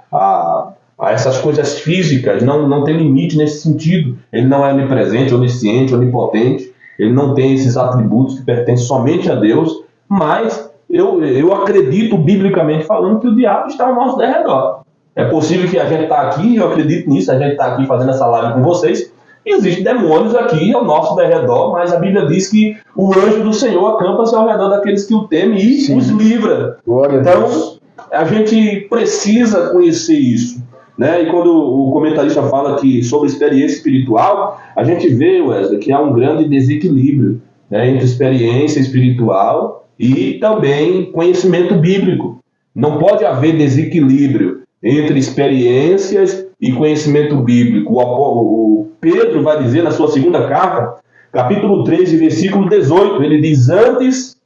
essas coisas físicas, não tem limite nesse sentido. Ele não é onipresente, onisciente, onipotente, ele não tem esses atributos que pertencem somente a Deus, mas eu acredito, biblicamente falando, que o diabo está ao nosso derredor. É possível que a gente está aqui, eu acredito nisso, a gente está aqui fazendo essa live com vocês, e existem demônios aqui ao nosso derredor, mas a Bíblia diz que o anjo do Senhor acampa-se ao redor daqueles que o temem e os livra. Então, a gente precisa conhecer isso, né? E quando o comentarista fala que sobre experiência espiritual, a gente vê, Wesley, que há um grande desequilíbrio, né, entre experiência espiritual e também conhecimento bíblico. Não pode haver desequilíbrio entre experiências e conhecimento bíblico. O Pedro vai dizer na sua segunda carta, capítulo 13, versículo 18, ele diz: antes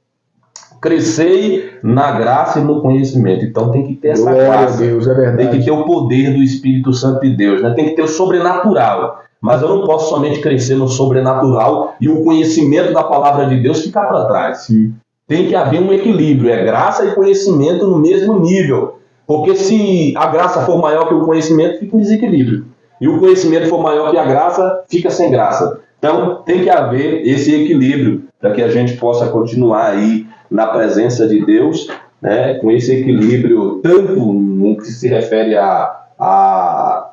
crescei na graça e no conhecimento. Então tem que ter essa graça, Deus, é verdade. tem que ter o poder do Espírito Santo de Deus, né? Tem que ter o sobrenatural. Mas eu não posso somente crescer no sobrenatural e o conhecimento da palavra de Deus ficar para trás. Sim. Tem que haver um equilíbrio, é graça e conhecimento no mesmo nível. Porque se a graça for maior que o conhecimento, fica em desequilíbrio. E o conhecimento for maior que a graça, fica sem graça. Então tem que haver esse equilíbrio para que a gente possa continuar aí na presença de Deus, né, com esse equilíbrio, tanto no que se refere a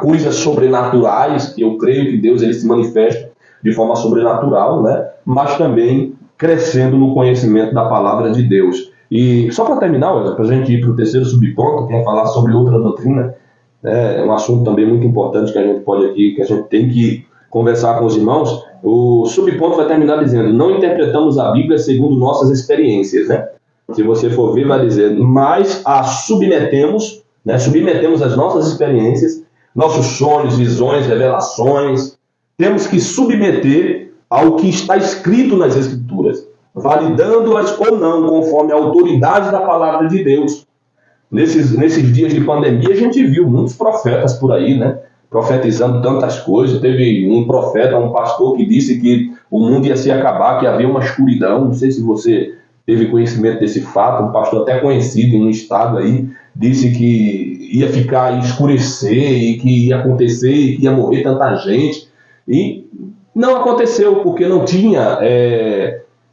coisas sobrenaturais, que eu creio que Deus ele se manifesta de forma sobrenatural, né, mas também crescendo no conhecimento da palavra de Deus. E só para terminar, para a gente ir para o terceiro subponto, que é falar sobre outra doutrina, né, é um assunto também muito importante que a gente pode aqui, que a gente tem que conversar com os irmãos. O subponto vai terminar dizendo: não interpretamos a Bíblia segundo nossas experiências, né? Se você for ver, vai dizer, mas a submetemos, né? Submetemos as nossas experiências, nossos sonhos, visões, revelações, temos que submeter ao que está escrito nas Escrituras, validando-as ou não, conforme a autoridade da palavra de Deus. Nesses dias de pandemia, a gente viu muitos profetas por aí, né? Profetizando tantas coisas. Teve um profeta, um pastor que disse que o mundo ia se acabar, que havia uma escuridão. Não sei se você teve conhecimento desse fato. Um pastor até conhecido em um estado aí disse que ia ficar, ia escurecer e que ia acontecer e que ia morrer tanta gente. E não aconteceu, porque não tinha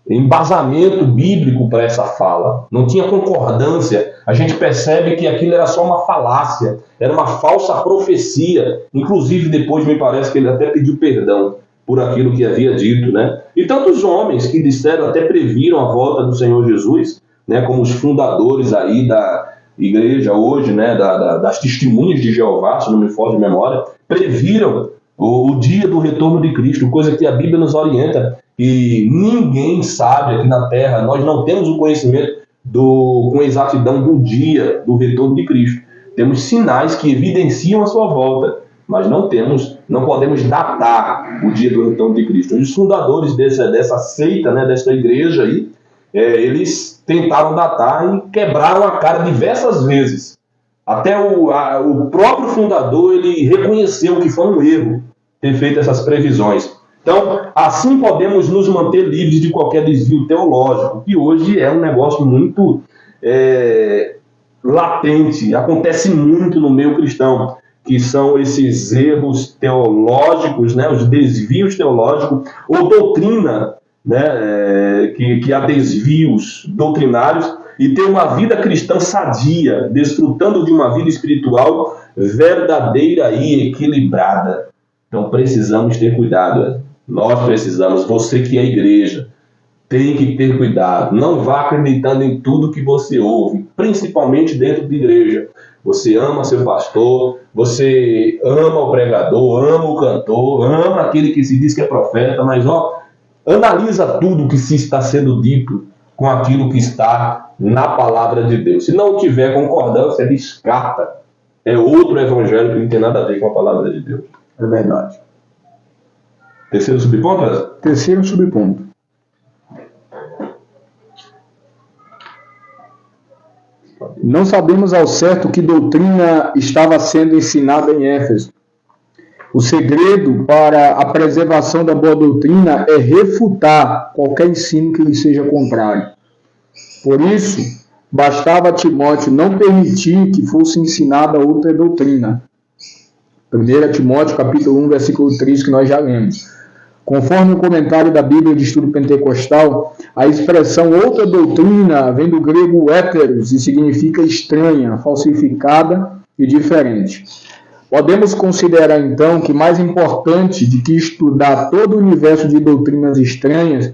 embasamento bíblico para essa fala. Não tinha concordância. A gente percebe que aquilo era só uma falácia, era uma falsa profecia. Inclusive, depois me parece que ele até pediu perdão por aquilo que havia dito, né? E tantos homens que disseram, até previram a volta do Senhor Jesus, né? Como os fundadores aí da igreja hoje, né? Das testemunhas de Jeová, se não me foge de memória, previram o dia do retorno de Cristo, coisa que a Bíblia nos orienta, e ninguém sabe aqui na Terra, nós não temos o conhecimento com exatidão do dia do retorno de Cristo. Temos sinais que evidenciam a sua volta, mas não podemos datar o dia do retorno de Cristo. Os fundadores dessa seita, né, dessa igreja aí, eles tentaram datar e quebraram a cara diversas vezes. Até o próprio fundador ele reconheceu que foi um erro ter feito essas previsões. Então, assim podemos nos manter livres de qualquer desvio teológico, que hoje é um negócio muito latente, acontece muito no meio cristão, que são esses erros teológicos, né, os desvios teológicos, ou doutrina, né, que há desvios doutrinários, e ter uma vida cristã sadia, desfrutando de uma vida espiritual verdadeira e equilibrada. Então precisamos ter cuidado. Nós precisamos, você que é igreja, tem que ter cuidado. Não vá acreditando em tudo que você ouve, principalmente dentro de igreja. Você ama seu pastor, você ama o pregador, ama o cantor, ama aquele que se diz que é profeta, mas analisa tudo que se está sendo dito com aquilo que está na palavra de Deus. Se não tiver concordância, descarta. É outro evangelho que não tem nada a ver com a palavra de Deus. É verdade. Terceiro subponto? Terceiro subponto. Não sabemos ao certo que doutrina estava sendo ensinada em Éfeso. O segredo para a preservação da boa doutrina é refutar qualquer ensino que lhe seja contrário. Por isso, bastava a Timóteo não permitir que fosse ensinada outra doutrina. 1 Timóteo capítulo 1, versículo 3, que nós já lemos. Conforme o comentário da Bíblia de Estudo Pentecostal, a expressão outra doutrina vem do grego héteros e significa estranha, falsificada e diferente. Podemos considerar, então, que mais importante do que estudar todo o universo de doutrinas estranhas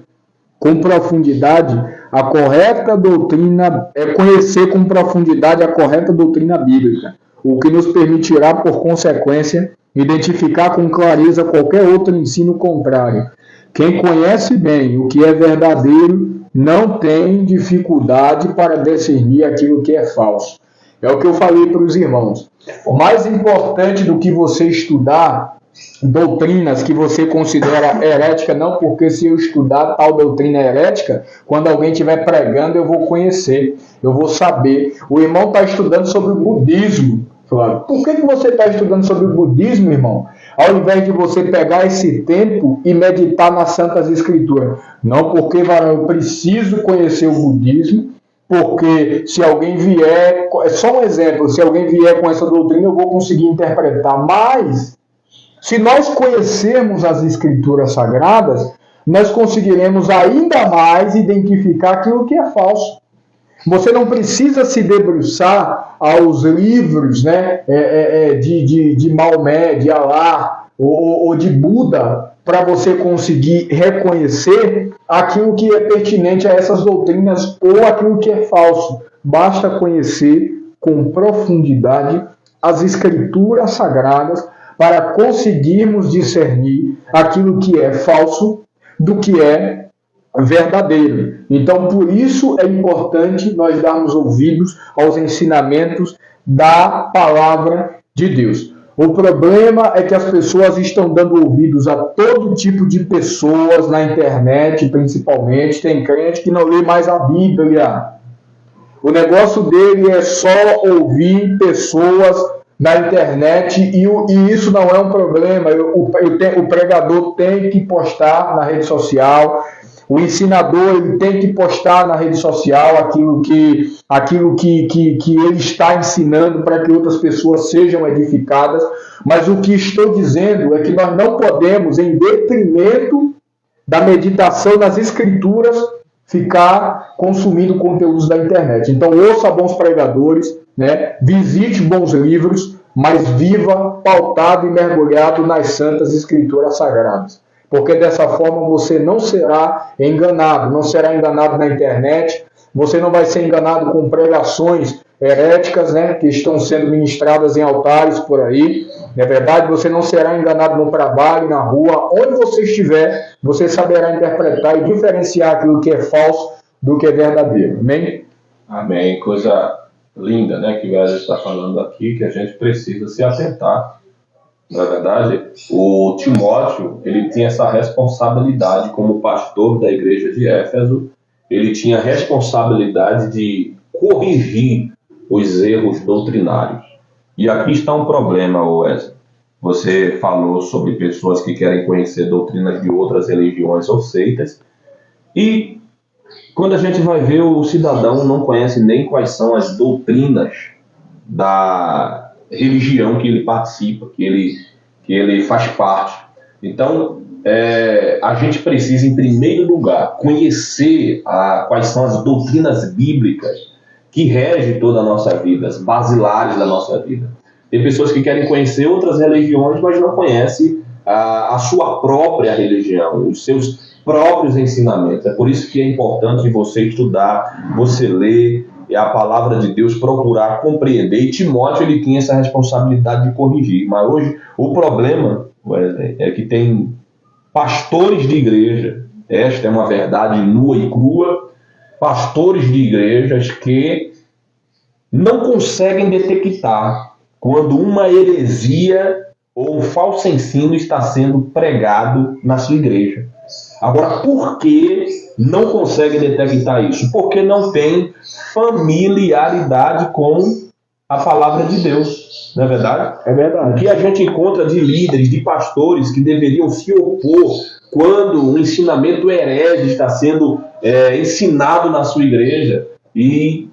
com profundidade, a correta doutrina é conhecer com profundidade a correta doutrina bíblica, o que nos permitirá, por consequência, identificar com clareza qualquer outro ensino contrário. Quem conhece bem o que é verdadeiro não tem dificuldade para discernir aquilo que é falso. É o que eu falei para os irmãos. O mais importante do que você estudar doutrinas que você considera herética, não porque se eu estudar tal doutrina herética, quando alguém estiver pregando eu vou conhecer, eu vou saber. O irmão está estudando sobre o budismo. Flávio, por que você está estudando sobre o budismo, irmão? Ao invés de você pegar esse tempo e meditar nas Santas Escrituras. Não, porque, varão, eu preciso conhecer o budismo, porque se alguém vier, é só um exemplo, se alguém vier com essa doutrina eu vou conseguir interpretar. Mas, se nós conhecermos as Escrituras Sagradas, nós conseguiremos ainda mais identificar aquilo que é falso. Você não precisa se debruçar aos livros, né, de Maomé, de Alá ou de Buda para você conseguir reconhecer aquilo que é pertinente a essas doutrinas ou aquilo que é falso. Basta conhecer com profundidade as Escrituras Sagradas para conseguirmos discernir aquilo que é falso do que é verdadeiro. Então, por isso é importante nós darmos ouvidos aos ensinamentos da palavra de Deus. O problema é que as pessoas estão dando ouvidos a todo tipo de pessoas na internet, principalmente. Tem crente que não lê mais a Bíblia. O negócio dele é só ouvir pessoas na internet e isso não é um problema. O pregador tem que postar na rede social. O ensinador ele tem que postar na rede social aquilo que ele está ensinando para que outras pessoas sejam edificadas. Mas o que estou dizendo é que nós não podemos, em detrimento da meditação nas Escrituras, ficar consumindo conteúdos da internet. Então, ouça bons pregadores, né? Visite bons livros, mas viva pautado e mergulhado nas Santas Escrituras Sagradas. Porque dessa forma você não será enganado na internet, você não vai ser enganado com pregações heréticas, né, que estão sendo ministradas em altares por aí, não é verdade? Você não será enganado no trabalho, na rua, onde você estiver, você saberá interpretar e diferenciar aquilo que é falso do que é verdadeiro, amém? Amém, coisa linda, né, que o Wesley está falando aqui, que a gente precisa se atentar. Na verdade, o Timóteo, ele tinha essa responsabilidade como pastor da igreja de Éfeso, ele tinha a responsabilidade de corrigir os erros doutrinários. E aqui está um problema, Wesley. Você falou sobre pessoas que querem conhecer doutrinas de outras religiões ou seitas, e quando a gente vai ver, o cidadão não conhece nem quais são as doutrinas da religião que ele participa, que ele faz parte. Então, a gente precisa, em primeiro lugar, conhecer quais são as doutrinas bíblicas que regem toda a nossa vida, as basilares da nossa vida. Tem pessoas que querem conhecer outras religiões, mas não conhecem a sua própria religião, os seus próprios ensinamentos. É por isso que é importante você estudar, você ler a palavra de Deus, procurar compreender. E Timóteo, ele tinha essa responsabilidade de corrigir. Mas hoje o problema, Wesley, é que tem pastores de igreja, esta é uma verdade nua e crua, pastores de igrejas que não conseguem detectar quando uma heresia ou um falso ensino está sendo pregado na sua igreja. Agora, por que não consegue detectar isso? Porque não tem familiaridade com a palavra de Deus, não é verdade? É verdade. O que a gente encontra de líderes, de pastores que deveriam se opor quando um ensinamento herege está sendo ensinado na sua igreja, e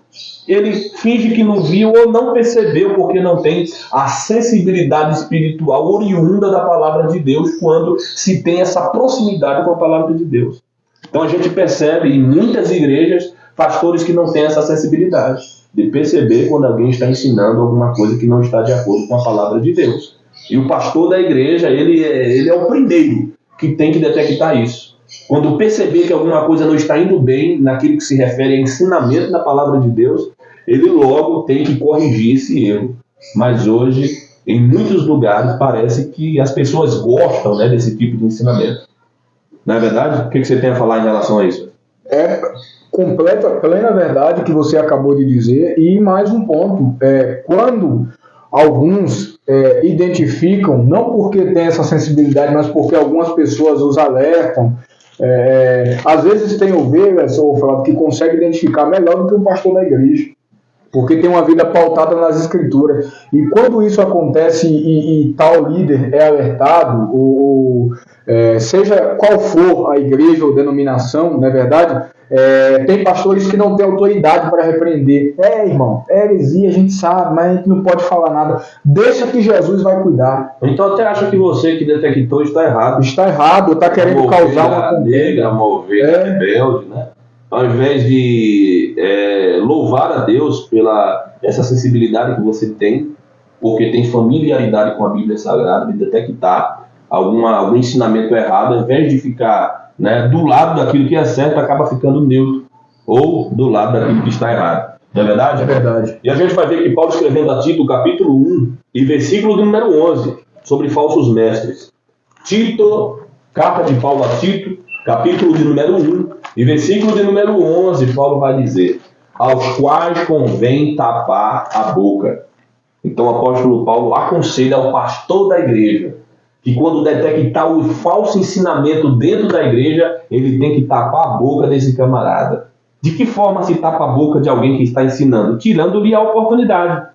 ele finge que não viu ou não percebeu, porque não tem a sensibilidade espiritual oriunda da palavra de Deus quando se tem essa proximidade com a palavra de Deus. Então a gente percebe em muitas igrejas pastores que não têm essa sensibilidade de perceber quando alguém está ensinando alguma coisa que não está de acordo com a palavra de Deus. E o pastor da igreja, ele é o primeiro que tem que detectar isso. Quando perceber que alguma coisa não está indo bem naquilo que se refere a ensinamento da palavra de Deus, ele logo tem que corrigir esse erro. Mas hoje, em muitos lugares, parece que as pessoas gostam, né, desse tipo de ensinamento. Não é verdade? O que você tem a falar em relação a isso? É plena verdade que você acabou de dizer. E mais um ponto, quando alguns identificam, não porque tem essa sensibilidade, mas porque algumas pessoas os alertam. Às vezes tem ovelhas, Flávio, que consegue identificar melhor do que um pastor da igreja, porque tem uma vida pautada nas escrituras. E quando isso acontece e tal líder é alertado, seja qual for a igreja ou denominação, não é verdade? Tem pastores que não têm autoridade para repreender. Irmão, heresia, a gente sabe, mas a gente não pode falar nada. Deixa que Jesus vai cuidar. Então até acha que você que detectou está errado. Está errado, está querendo causar uma contenda, uma ovelha rebelde, né? Ao invés de louvar a Deus pela essa sensibilidade que você tem, porque tem familiaridade com a Bíblia Sagrada, de detectar algum ensinamento errado, ao invés de ficar, né, do lado daquilo que é certo, acaba ficando neutro, ou do lado daquilo que está errado. Não é verdade? É verdade. E a gente vai ver que Paulo escrevendo a Tito, capítulo 1, e versículo de número 11, sobre falsos mestres. Tito, carta de Paulo a Tito, capítulo de número 1, e versículo de número 11, Paulo vai dizer: aos quais convém tapar a boca. Então o apóstolo Paulo aconselha ao pastor da igreja que quando detectar o falso ensinamento dentro da igreja, ele tem que tapar a boca desse camarada. De que forma se tapa a boca de alguém que está ensinando? Tirando-lhe a oportunidade,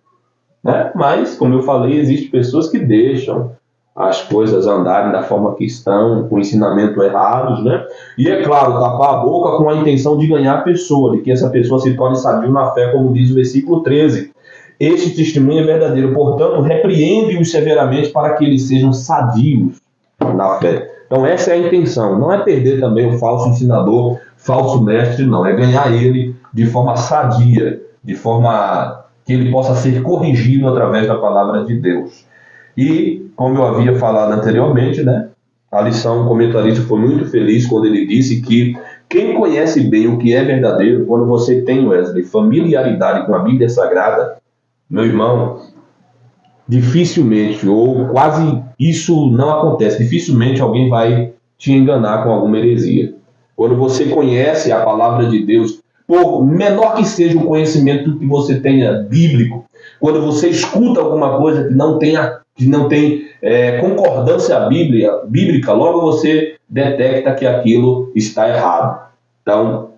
né? Mas, como eu falei, existem pessoas que deixam as coisas andarem da forma que estão, com ensinamento errados, né? E é claro, tapar a boca com a intenção de ganhar a pessoa, de que essa pessoa se torne sadio na fé, como diz o versículo 13. Este testemunho é verdadeiro, portanto, repreende-os severamente para que eles sejam sadios na fé. Então essa é a intenção, não é perder também o falso ensinador, falso mestre, não. É ganhar ele de forma sadia, de forma que ele possa ser corrigido através da palavra de Deus. E, como eu havia falado anteriormente, né, a lição, o comentarista foi muito feliz quando ele disse que quem conhece bem o que é verdadeiro, quando você tem, Wesley, familiaridade com a Bíblia Sagrada, meu irmão, dificilmente, ou quase isso não acontece, dificilmente alguém vai te enganar com alguma heresia. Quando você conhece a palavra de Deus, por menor que seja o conhecimento que você tenha bíblico, quando você escuta alguma coisa que não tem concordância bíblica, logo você detecta que aquilo está errado. Então,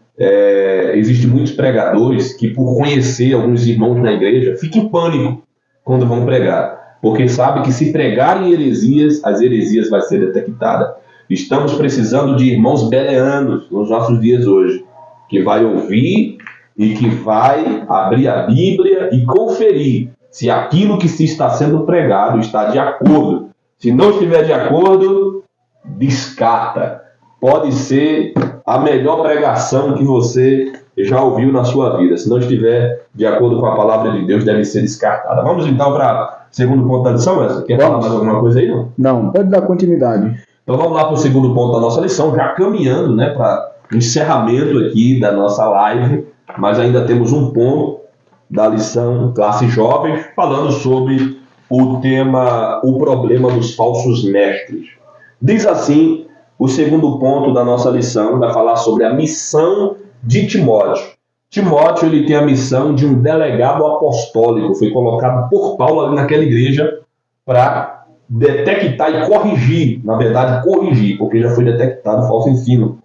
existem muitos pregadores que, por conhecer alguns irmãos na igreja, ficam em pânico quando vão pregar, porque sabe que se pregarem heresias, as heresias vão ser detectadas. Estamos precisando de irmãos bereanos nos nossos dias hoje, que vai ouvir e que vai abrir a Bíblia e conferir se aquilo que se está sendo pregado está de acordo. Se não estiver de acordo, descarta. Pode ser a melhor pregação que você já ouviu na sua vida. Se não estiver de acordo com a palavra de Deus, deve ser descartada. Vamos então para o segundo ponto da lição, Wesley? Quer falar mais alguma coisa aí? Não, pode dar continuidade. Então vamos lá para o segundo ponto da nossa lição, já caminhando, né, para o encerramento aqui da nossa live, mas ainda temos um ponto da lição Classe Jovens, falando sobre o tema, o problema dos falsos mestres. Diz assim, o segundo ponto da nossa lição vai falar sobre a missão de Timóteo. Timóteo, ele tem a missão de um delegado apostólico, foi colocado por Paulo ali naquela igreja para detectar e corrigir, na verdade corrigir, porque já foi detectado falso ensino.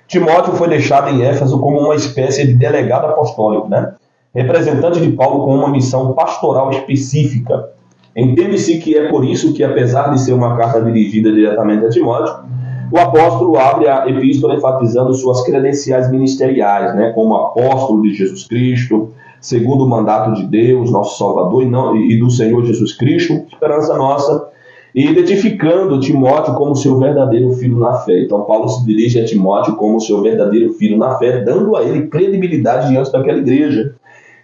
Timóteo foi deixado em Éfeso como uma espécie de delegado apostólico, né? Representante de Paulo com uma missão pastoral específica. Entende-se que é por isso que, apesar de ser uma carta dirigida diretamente a Timóteo, o apóstolo abre a epístola enfatizando suas credenciais ministeriais, né, como apóstolo de Jesus Cristo, segundo o mandato de Deus, nosso Salvador, e do Senhor Jesus Cristo, esperança nossa, e identificando Timóteo como seu verdadeiro filho na fé. Então Paulo se dirige a Timóteo como seu verdadeiro filho na fé, dando a ele credibilidade diante daquela igreja.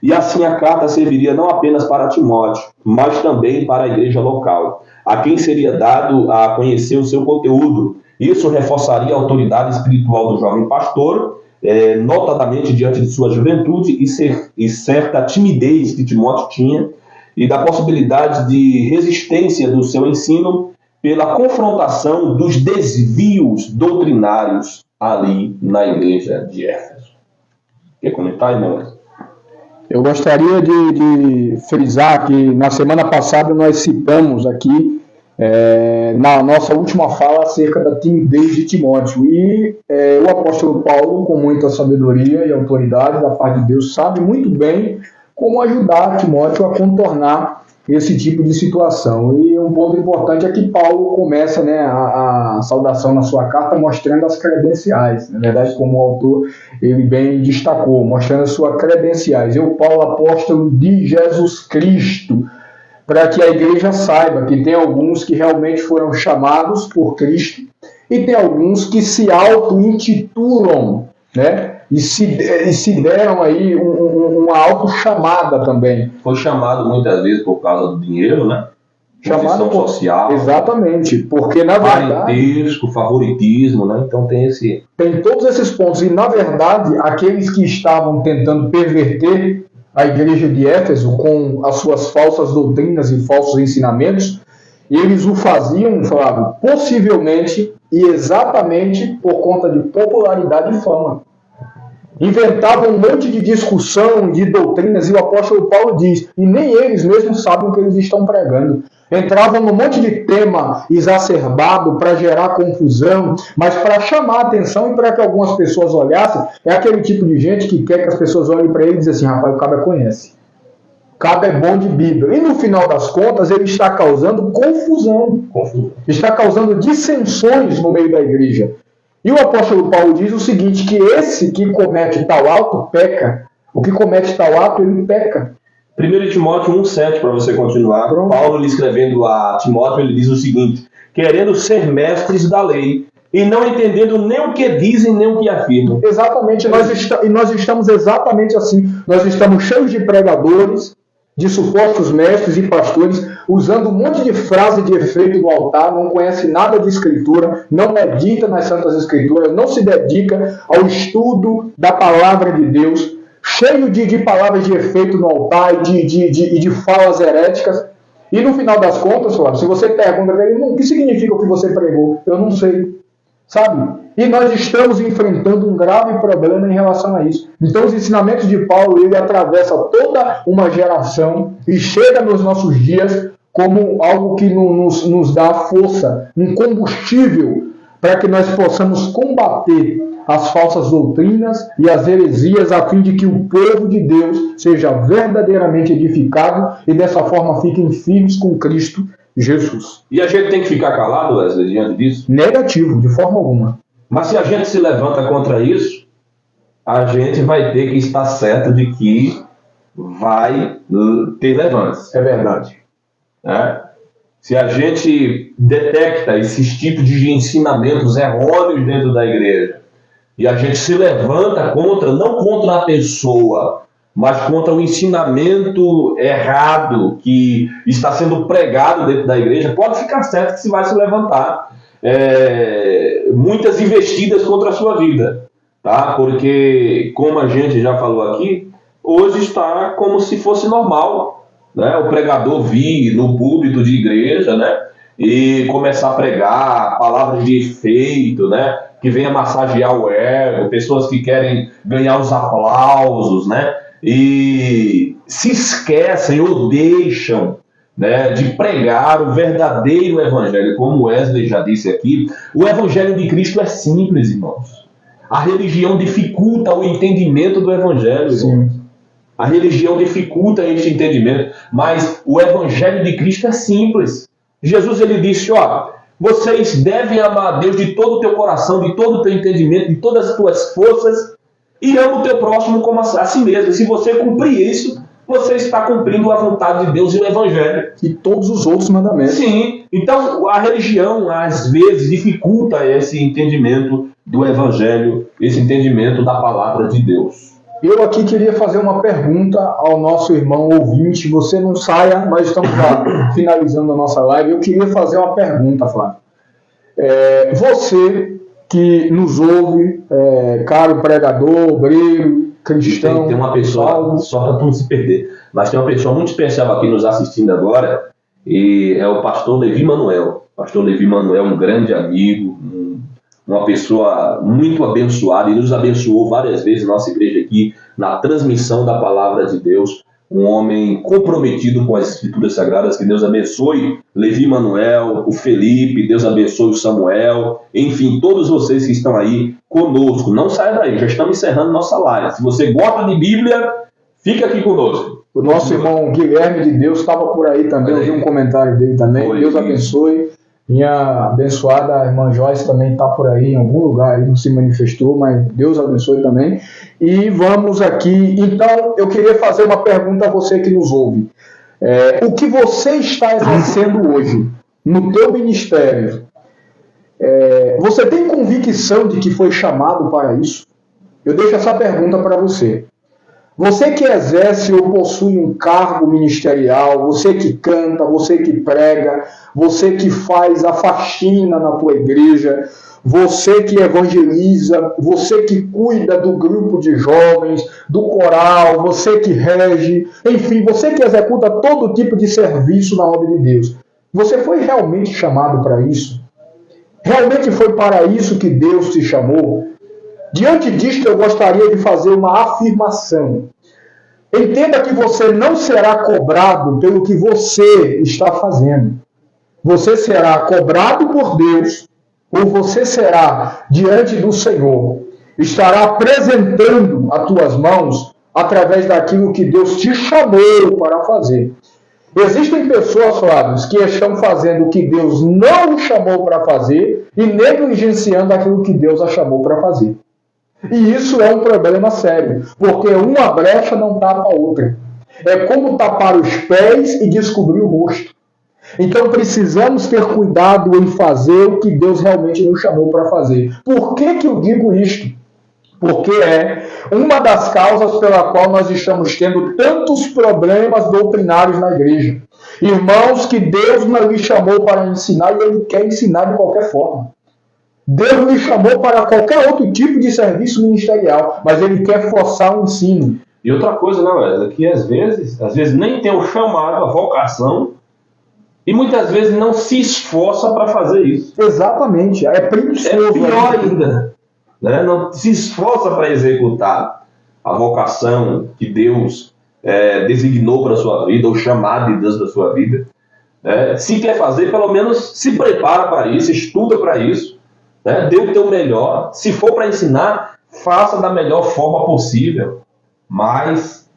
E assim a carta serviria não apenas para Timóteo, mas também para a igreja local, a quem seria dado a conhecer o seu conteúdo. Isso reforçaria a autoridade espiritual do jovem pastor, notadamente diante de sua juventude e certa timidez que Timóteo tinha, e da possibilidade de resistência do seu ensino pela confrontação dos desvios doutrinários ali na igreja de Éfeso. Quer comentar, irmão? Eu gostaria de frisar que na semana passada nós citamos aqui, na nossa última fala, acerca da timidez de Timóteo. E o apóstolo Paulo, com muita sabedoria e autoridade da parte de Deus, sabe muito bem como ajudar Timóteo a contornar esse tipo de situação. E um ponto importante é que Paulo começa, a saudação na sua carta mostrando as credenciais. Na verdade, como o autor ele bem destacou, mostrando as suas credenciais. Eu, Paulo, apóstolo de Jesus Cristo, para que a igreja saiba que tem alguns que realmente foram chamados por Cristo e tem alguns que se auto-intitulam, e se deram aí uma auto-chamada também. Foi chamado muitas vezes por causa do dinheiro, Chamado por social. Exatamente, porque na verdade... Parentesco, favoritismo, Então tem todos esses pontos. E na verdade, aqueles que estavam tentando perverter a igreja de Éfeso com as suas falsas doutrinas e falsos ensinamentos, eles o faziam, Flávio, possivelmente e exatamente por conta de popularidade e fama. Inventavam um monte de discussão, de doutrinas, e o apóstolo Paulo diz, e nem eles mesmos sabem o que eles estão pregando. Entravam num monte de tema exacerbado para gerar confusão, mas para chamar a atenção e para que algumas pessoas olhassem. É aquele tipo de gente que quer que as pessoas olhem para ele e dizem assim, rapaz, o cara conhece. O cara é bom de Bíblia. E no final das contas, ele está causando confusão. Está causando dissensões no meio da igreja. E o apóstolo Paulo diz o seguinte, que esse que comete tal ato, peca. O que comete tal ato, ele peca. 1 Timóteo 1,7, para você continuar. Pronto. Paulo, lhe escrevendo a Timóteo, ele diz o seguinte, querendo ser mestres da lei, e não entendendo nem o que dizem, nem o que afirmam. Exatamente, nós estamos exatamente assim. Nós estamos cheios de pregadores, de supostos mestres e pastores, usando um monte de frase de efeito no altar, não conhece nada de escritura, não medita nas santas escrituras, não se dedica ao estudo da palavra de Deus, cheio de palavras de efeito no altar e de falas heréticas. E no final das contas, Flávio, se você pergunta para ele, o que significa o que você pregou? Eu não sei. Sabe? E nós estamos enfrentando um grave problema em relação a isso. Então os ensinamentos de Paulo, ele atravessa toda uma geração e chega nos nossos dias como algo que nos dá força, um combustível para que nós possamos combater as falsas doutrinas e as heresias a fim de que o povo de Deus seja verdadeiramente edificado e dessa forma fiquem firmes com Cristo Jesus. E a gente tem que ficar calado, Wesley, diante disso? Negativo, de forma alguma. Mas se a gente se levanta contra isso, a gente vai ter que estar certo de que vai ter levantes. É verdade. Se a gente detecta esses tipos de ensinamentos errôneos dentro da igreja, e a gente se levanta contra, não contra a pessoa, mas contra o ensinamento errado que está sendo pregado dentro da igreja, pode ficar certo que se vai se levantar muitas investidas contra a sua vida, tá? Porque, como a gente já falou aqui, hoje está como se fosse normal, o pregador vir no púlpito de igreja, e começar a pregar palavras de efeito, que venha massagear o ego, pessoas que querem ganhar os aplausos, e se esquecem ou deixam de pregar o verdadeiro evangelho. Como Wesley já disse aqui, o evangelho de Cristo é simples, irmãos. A religião dificulta o entendimento do evangelho, irmãos. A religião dificulta esse entendimento, mas o evangelho de Cristo é simples. Jesus, ele disse, vocês devem amar a Deus de todo o teu coração, de todo o teu entendimento, de todas as tuas forças, E ama o teu próximo como a si mesmo. Se você cumprir isso, você está cumprindo a vontade de Deus e o Evangelho. E todos os outros mandamentos. Sim. Então, a religião, às vezes, dificulta esse entendimento do Evangelho, esse entendimento da palavra de Deus. Eu aqui queria fazer uma pergunta ao nosso irmão ouvinte. Você não saia, nós estamos já finalizando a nossa live. Eu queria fazer uma pergunta, Flávio. Você que nos ouve, caro pregador, obreiro, cristão... Tem uma pessoa, só para tu não se perder, mas tem uma pessoa muito especial aqui nos assistindo agora, e é o pastor Levi Manuel. O pastor Levi Manuel, um grande amigo, uma pessoa muito abençoada, e nos abençoou várias vezes na nossa igreja aqui, na transmissão da palavra de Deus, um homem comprometido com as Escrituras Sagradas. Que Deus abençoe Levi Manuel, o Felipe, Deus abençoe o Samuel, enfim, todos vocês que estão aí conosco. Não saia daí, já estamos encerrando nossa live. Se você gosta de Bíblia, fica aqui conosco. O nosso irmão Guilherme de Deus estava por aí também, eu vi um comentário dele também. Oi, Deus abençoe. Minha abençoada irmã Joyce também está por aí em algum lugar, ele não se manifestou, mas Deus abençoe também. E vamos aqui, então eu queria fazer uma pergunta a você que nos ouve. O que você está exercendo hoje no teu ministério, você tem convicção de que foi chamado para isso? Eu deixo essa pergunta para você. Você que exerce ou possui um cargo ministerial, você que canta, você que prega, você que faz a faxina na tua igreja, você que evangeliza, você que cuida do grupo de jovens, do coral, você que rege, enfim, você que executa todo tipo de serviço na obra de Deus. Você foi realmente chamado para isso? Realmente foi para isso que Deus te chamou? Diante disto, eu gostaria de fazer uma afirmação. Entenda que você não será cobrado pelo que você está fazendo. Você será cobrado por Deus, ou você será diante do Senhor. Estará apresentando as tuas mãos através daquilo que Deus te chamou para fazer. Existem pessoas, Flávio, que estão fazendo o que Deus não chamou para fazer e negligenciando aquilo que Deus a chamou para fazer. E isso é um problema sério, porque uma brecha não tapa a outra. É como tapar os pés e descobrir o rosto. Então precisamos ter cuidado em fazer o que Deus realmente nos chamou para fazer. Por que eu digo isto? Porque é uma das causas pela qual nós estamos tendo tantos problemas doutrinários na igreja. Irmãos que Deus não lhe chamou para ensinar e Ele quer ensinar de qualquer forma. Deus lhe chamou para qualquer outro tipo de serviço ministerial, mas Ele quer forçar o ensino. E outra coisa, né, Wesley, que às vezes nem tem o chamado, a vocação, e muitas vezes não se esforça para fazer isso. Exatamente, é preguiçoso. É pior ainda, né? Não se esforça para executar a vocação que Deus designou para a sua vida, ou chamado de Deus para a sua vida. Se quer fazer, pelo menos se prepara para isso, estuda para isso. Dê o teu melhor. Se for para ensinar, faça da melhor forma possível. Mas,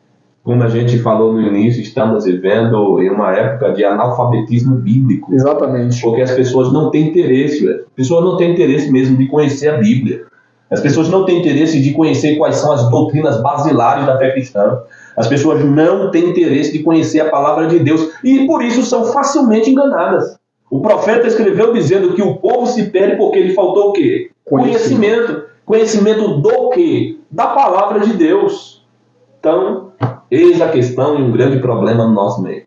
como a gente falou no início, estamos vivendo em uma época de analfabetismo bíblico. Exatamente. Porque as pessoas não têm interesse. As pessoas não têm interesse mesmo de conhecer a Bíblia. As pessoas não têm interesse de conhecer quais são as doutrinas basilares da fé cristã. As pessoas não têm interesse de conhecer a palavra de Deus. E por isso são facilmente enganadas. O profeta escreveu dizendo que o povo se perde porque lhe faltou o quê? Conhecimento. Conhecimento do quê? Da palavra de Deus. Então, eis a questão e um grande problema no nosso meio.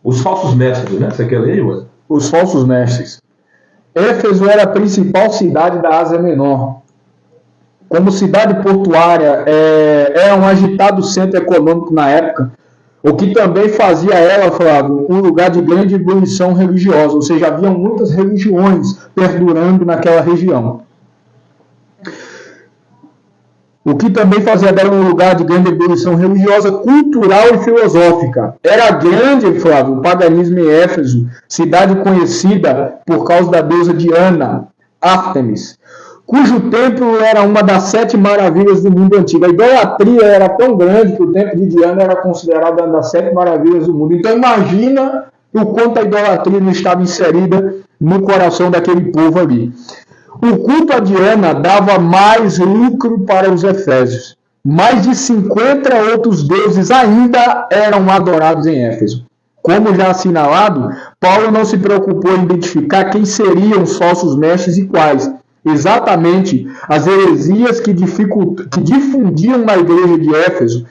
Os falsos mestres, né? Você quer ler, Wesley? Os falsos mestres. Éfeso era a principal cidade da Ásia Menor. Como cidade portuária, era um agitado centro econômico na época, o que também fazia ela, Flávio, um lugar de grande ebulição religiosa, ou seja, havia muitas religiões perdurando naquela região. O que também fazia dela um lugar de grande ebulição religiosa, cultural e filosófica. Era grande, Flávio, o paganismo em Éfeso, cidade conhecida por causa da deusa Diana, Ártemis, cujo templo era uma das 7 maravilhas do mundo antigo. A idolatria era tão grande que o templo de Diana era considerado uma das 7 maravilhas do mundo. Então imagina o quanto a idolatria não estava inserida no coração daquele povo ali. O culto a Diana dava mais lucro para os efésios. Mais de 50 outros deuses ainda eram adorados em Éfeso. Como já assinalado, Paulo não se preocupou em identificar quem seriam os falsos mestres e quais. Exatamente as heresias que difundiam na igreja de Éfeso.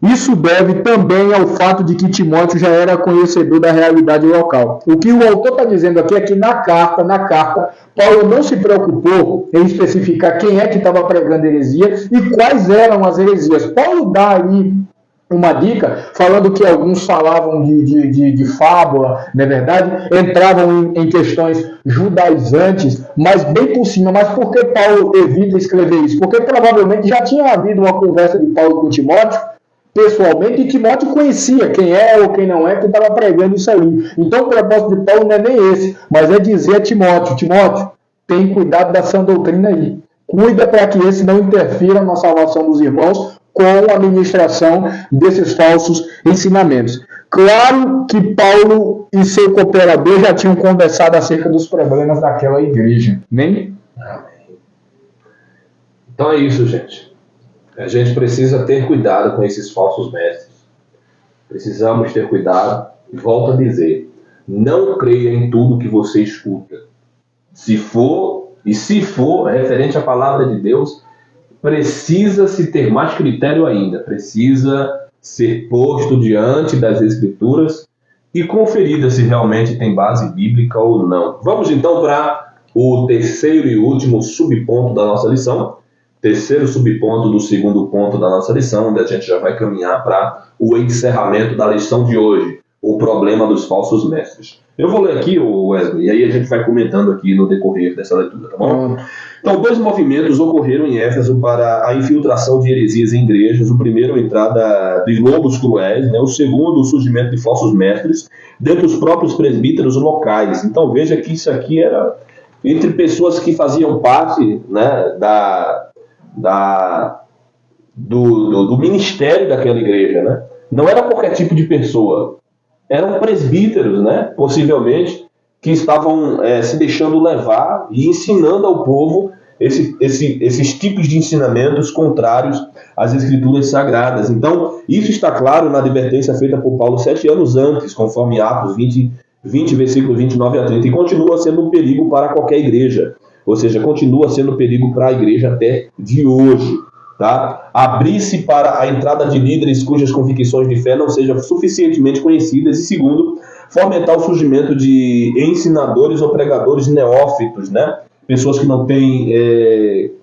Isso deve também ao fato de que Timóteo já era conhecedor da realidade local. O que o autor está dizendo aqui é que na carta, Paulo não se preocupou em especificar quem é que estava pregando heresia e quais eram as heresias. Paulo dá aí uma dica, falando que alguns falavam de fábula, não é verdade? Entravam em questões judaizantes, mas bem por cima. Mas por que Paulo evita escrever isso? Porque provavelmente já tinha havido uma conversa de Paulo com Timóteo, pessoalmente, e Timóteo conhecia quem é ou quem não é que estava pregando isso aí. Então o propósito de Paulo não é nem esse, mas é dizer a Timóteo, tem cuidado da sã doutrina aí. Cuida para que esse não interfira na salvação dos irmãos com a ministração desses falsos ensinamentos. Claro que Paulo e seu cooperador já tinham conversado acerca dos problemas daquela igreja, nem? Então é isso, gente. A gente precisa ter cuidado com esses falsos mestres. Precisamos ter cuidado. E volto a dizer, não creia em tudo que você escuta. Se for referente à palavra de Deus, precisa-se ter mais critério ainda. Precisa ser posto diante das Escrituras e conferida se realmente tem base bíblica ou não. Vamos então para o terceiro e último subponto da nossa lição. Terceiro subponto do segundo ponto da nossa lição, onde a gente já vai caminhar para o encerramento da lição de hoje, o problema dos falsos mestres. Eu vou ler aqui, Wesley, e aí a gente vai comentando aqui no decorrer dessa leitura, tá bom? Então, 2 movimentos ocorreram em Éfeso para a infiltração de heresias em igrejas. O primeiro, a entrada de lobos cruéis, né? O segundo, o surgimento de falsos mestres dentro dos próprios presbíteros locais. Então, veja que isso aqui era entre pessoas que faziam parte, né, do ministério daquela igreja, né? Não era qualquer tipo de pessoa, eram presbíteros, né? Possivelmente, que estavam se deixando levar e ensinando ao povo esses tipos de ensinamentos contrários às Escrituras Sagradas. Então, isso está claro na advertência feita por Paulo 7 anos antes, conforme Atos 20, versículo 29 a 30, e continua sendo um perigo para qualquer igreja. Ou seja, continua sendo perigo para a igreja até de hoje. Tá? Abrir-se para a entrada de líderes cujas convicções de fé não sejam suficientemente conhecidas. E segundo, fomentar o surgimento de ensinadores ou pregadores neófitos, né? Pessoas que não têm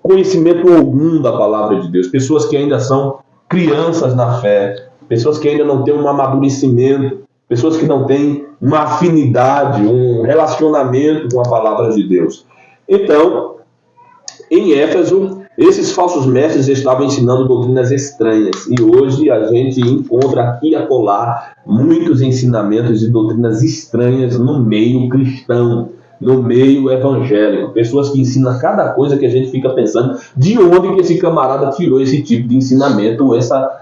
conhecimento algum da palavra de Deus. Pessoas que ainda são crianças na fé. Pessoas que ainda não têm um amadurecimento. Pessoas que não têm uma afinidade, um relacionamento com a palavra de Deus. Então, em Éfeso, esses falsos mestres estavam ensinando doutrinas estranhas. E hoje a gente encontra aqui e acolá muitos ensinamentos e doutrinas estranhas no meio cristão, no meio evangélico. Pessoas que ensinam cada coisa que a gente fica pensando de onde que esse camarada tirou esse tipo de ensinamento,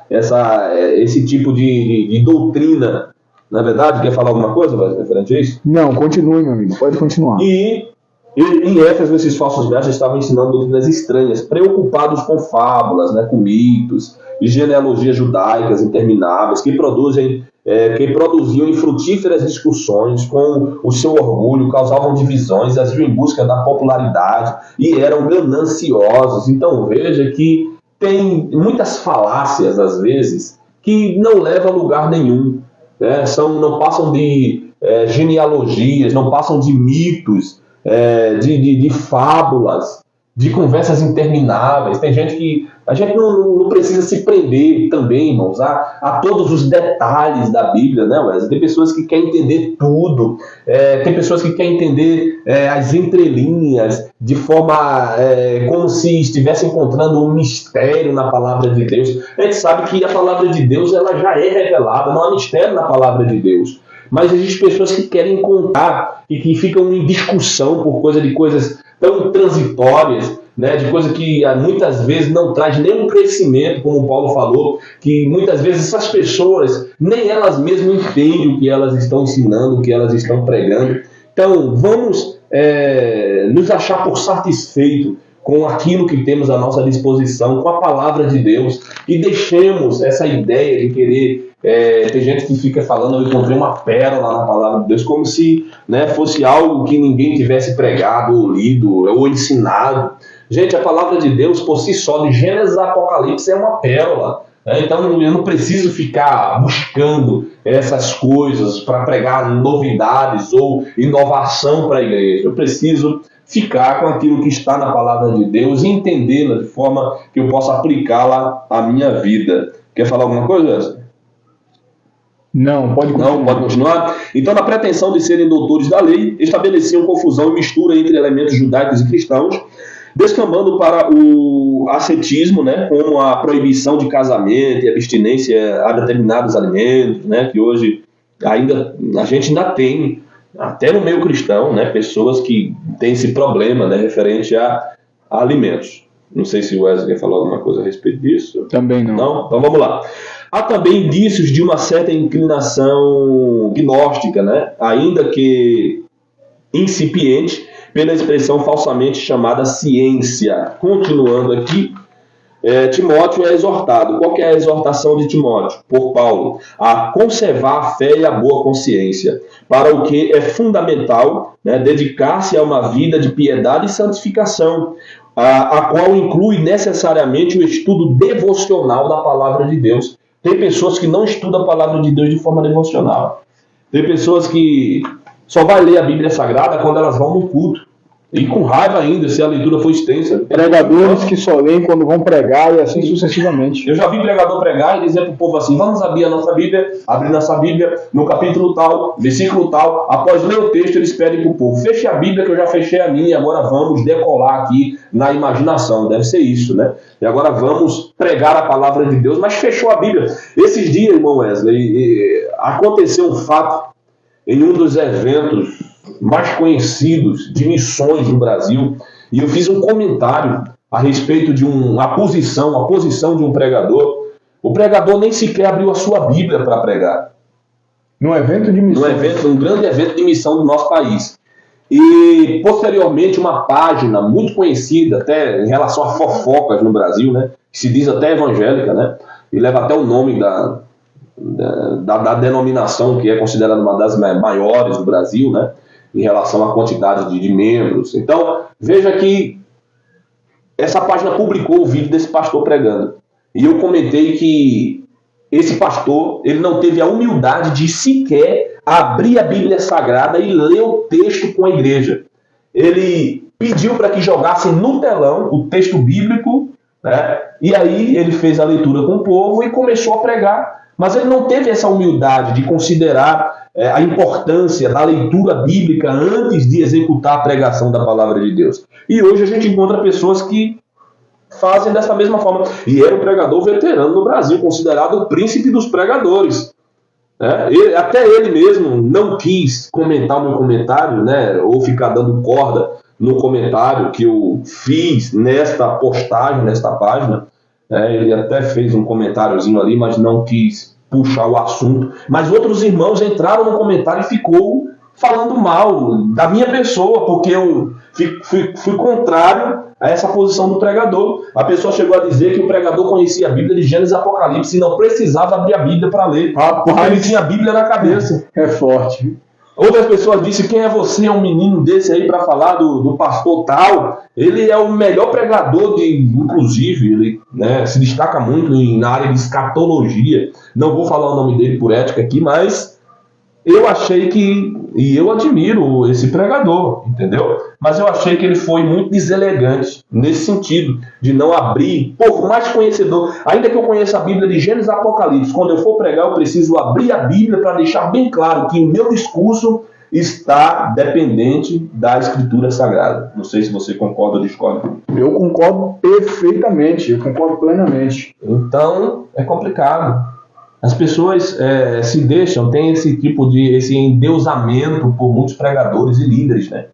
esse tipo de doutrina. Na verdade, quer falar alguma coisa referente a isso? Não, continue, meu amigo. Pode continuar. E em Éfeso, esses falsos mestres estavam ensinando doutrinas estranhas, preocupados com fábulas, né, com mitos e genealogias judaicas intermináveis, que produziam infrutíferas discussões com o seu orgulho, causavam divisões, agiam em busca da popularidade e eram gananciosos. Então veja que tem muitas falácias, às vezes, que não levam a lugar nenhum. Né? Não passam de genealogias, não passam de mitos, de fábulas, de conversas intermináveis. Tem gente que... A gente não precisa se prender também, irmãos, a todos os detalhes da Bíblia, né, Wesley? Tem pessoas que querem entender tudo, tem pessoas que querem entender as entrelinhas de forma como se estivesse encontrando um mistério na palavra de Deus. A gente sabe que a palavra de Deus ela já é revelada, não há mistério na palavra de Deus. Mas existem pessoas que querem contar e que ficam em discussão por coisas tão transitórias, né, de coisa que muitas vezes não traz nenhum crescimento, como o Paulo falou, que muitas vezes essas pessoas, nem elas mesmas entendem o que elas estão ensinando, o que elas estão pregando. Então, vamos nos achar por satisfeito com aquilo que temos à nossa disposição, com a palavra de Deus, e deixemos essa ideia de querer... tem gente que fica falando, eu encontrei uma pérola na palavra de Deus, como se, né, fosse algo que ninguém tivesse pregado, ou lido, ou ensinado. Gente, a palavra de Deus, por si só, de Gênesis a Apocalipse, é uma pérola. Então eu não preciso ficar buscando essas coisas para pregar novidades ou inovação para a igreja. Eu preciso ficar com aquilo que está na palavra de Deus e entendê-la de forma que eu possa aplicá-la à minha vida. Quer falar alguma coisa, Wesley? Não, pode continuar. Não, pode continuar? Então, na pretensão de serem doutores da lei, estabeleciam confusão e mistura entre elementos judaicos e cristãos, descambando para o ascetismo, né, como a proibição de casamento e abstinência a determinados alimentos, né, que hoje a gente ainda tem, até no meio cristão, né, pessoas que têm esse problema, né, referente a alimentos. Não sei se o Wesley quer falar alguma coisa a respeito disso. Também não. Não? Então vamos lá. Há também indícios de uma certa inclinação gnóstica, né, ainda que incipiente, pela expressão falsamente chamada ciência. Continuando aqui, Timóteo é exortado. Qual que é a exortação de Timóteo? Por Paulo, a conservar a fé e a boa consciência, para o que é fundamental, né, dedicar-se a uma vida de piedade e santificação, a qual inclui necessariamente o estudo devocional da palavra de Deus. Tem pessoas que não estudam a palavra de Deus de forma devocional. Tem pessoas que só vai ler a Bíblia Sagrada quando elas vão no culto. E com raiva ainda, se a leitura for extensa. Pregadores que só leem quando vão pregar e assim sucessivamente. Eu já vi pregador pregar e dizer para o povo assim, vamos abrir a nossa Bíblia, abrir nossa Bíblia no capítulo tal, versículo tal. Após ler o texto, eles pedem para o povo, feche a Bíblia que eu já fechei a minha, agora vamos decolar aqui na imaginação. Deve ser isso, né? E agora vamos pregar a palavra de Deus, mas fechou a Bíblia. Esses dias, irmão Wesley, aconteceu um fato em um dos eventos mais conhecidos de missões no Brasil, e eu fiz um comentário a respeito de a posição de um pregador. O pregador nem sequer abriu a sua Bíblia para pregar. Num evento de missão. Um grande evento de missão do nosso país. E, posteriormente, uma página muito conhecida, até em relação a fofocas no Brasil, né, que se diz até evangélica, né, e leva até o nome da denominação que é considerada uma das maiores do Brasil, né, em relação à quantidade de membros. Então, veja que essa página publicou o vídeo desse pastor pregando. E eu comentei que esse pastor, ele não teve a humildade de sequer abrir a Bíblia Sagrada e ler o texto com a igreja. Ele pediu para que jogassem no telão o texto bíblico, né? E aí ele fez a leitura com o povo e começou a pregar. Mas ele não teve essa humildade de considerar a importância da leitura bíblica antes de executar a pregação da palavra de Deus. E hoje a gente encontra pessoas que fazem dessa mesma forma. E era um pregador veterano no Brasil, considerado o príncipe dos pregadores. Até ele mesmo não quis comentar o meu comentário, né, ou ficar dando corda no comentário que eu fiz nesta postagem, nesta página. Ele até fez um comentáriozinho ali, mas não quis puxar o assunto. Mas outros irmãos entraram no comentário e ficou falando mal da minha pessoa, porque eu fui contrário a essa posição do pregador. A pessoa chegou a dizer que o pregador conhecia a Bíblia de Gênesis e Apocalipse e não precisava abrir a Bíblia para ler, porque ele tinha a Bíblia na cabeça. É forte. Outras pessoas disseram, quem é você, um menino desse aí, para falar do pastor tal? Ele é o melhor pregador, inclusive, ele, né, se destaca muito na área de escatologia. Não vou falar o nome dele por ética aqui, mas eu achei e eu admiro esse pregador, entendeu? Mas eu achei que ele foi muito deselegante nesse sentido, de não abrir, por mais conhecedor, ainda que eu conheça a Bíblia de Gênesis e Apocalipse, quando eu for pregar eu preciso abrir a Bíblia para deixar bem claro que o meu discurso está dependente da Escritura Sagrada. Não sei se você concorda ou discorda. Eu concordo perfeitamente, eu concordo plenamente. Então, é complicado. As pessoas se deixam, tem esse endeusamento por muitos pregadores e líderes, né?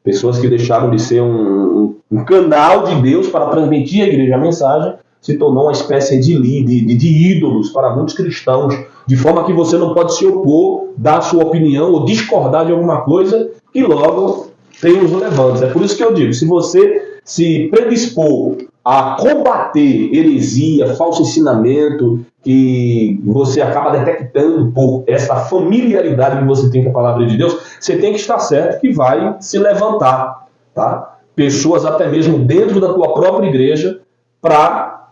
Pessoas que deixaram de ser um canal de Deus para transmitir à igreja a mensagem, se tornou uma espécie de ídolos para muitos cristãos, de forma que você não pode se opor, dar a sua opinião ou discordar de alguma coisa, que logo tem os levantes. É por isso que eu digo, se você se predispor a combater heresia, falso ensinamento, que você acaba detectando por essa familiaridade que você tem com a palavra de Deus, você tem que estar certo que vai se levantar, tá? Pessoas até mesmo dentro da tua própria igreja para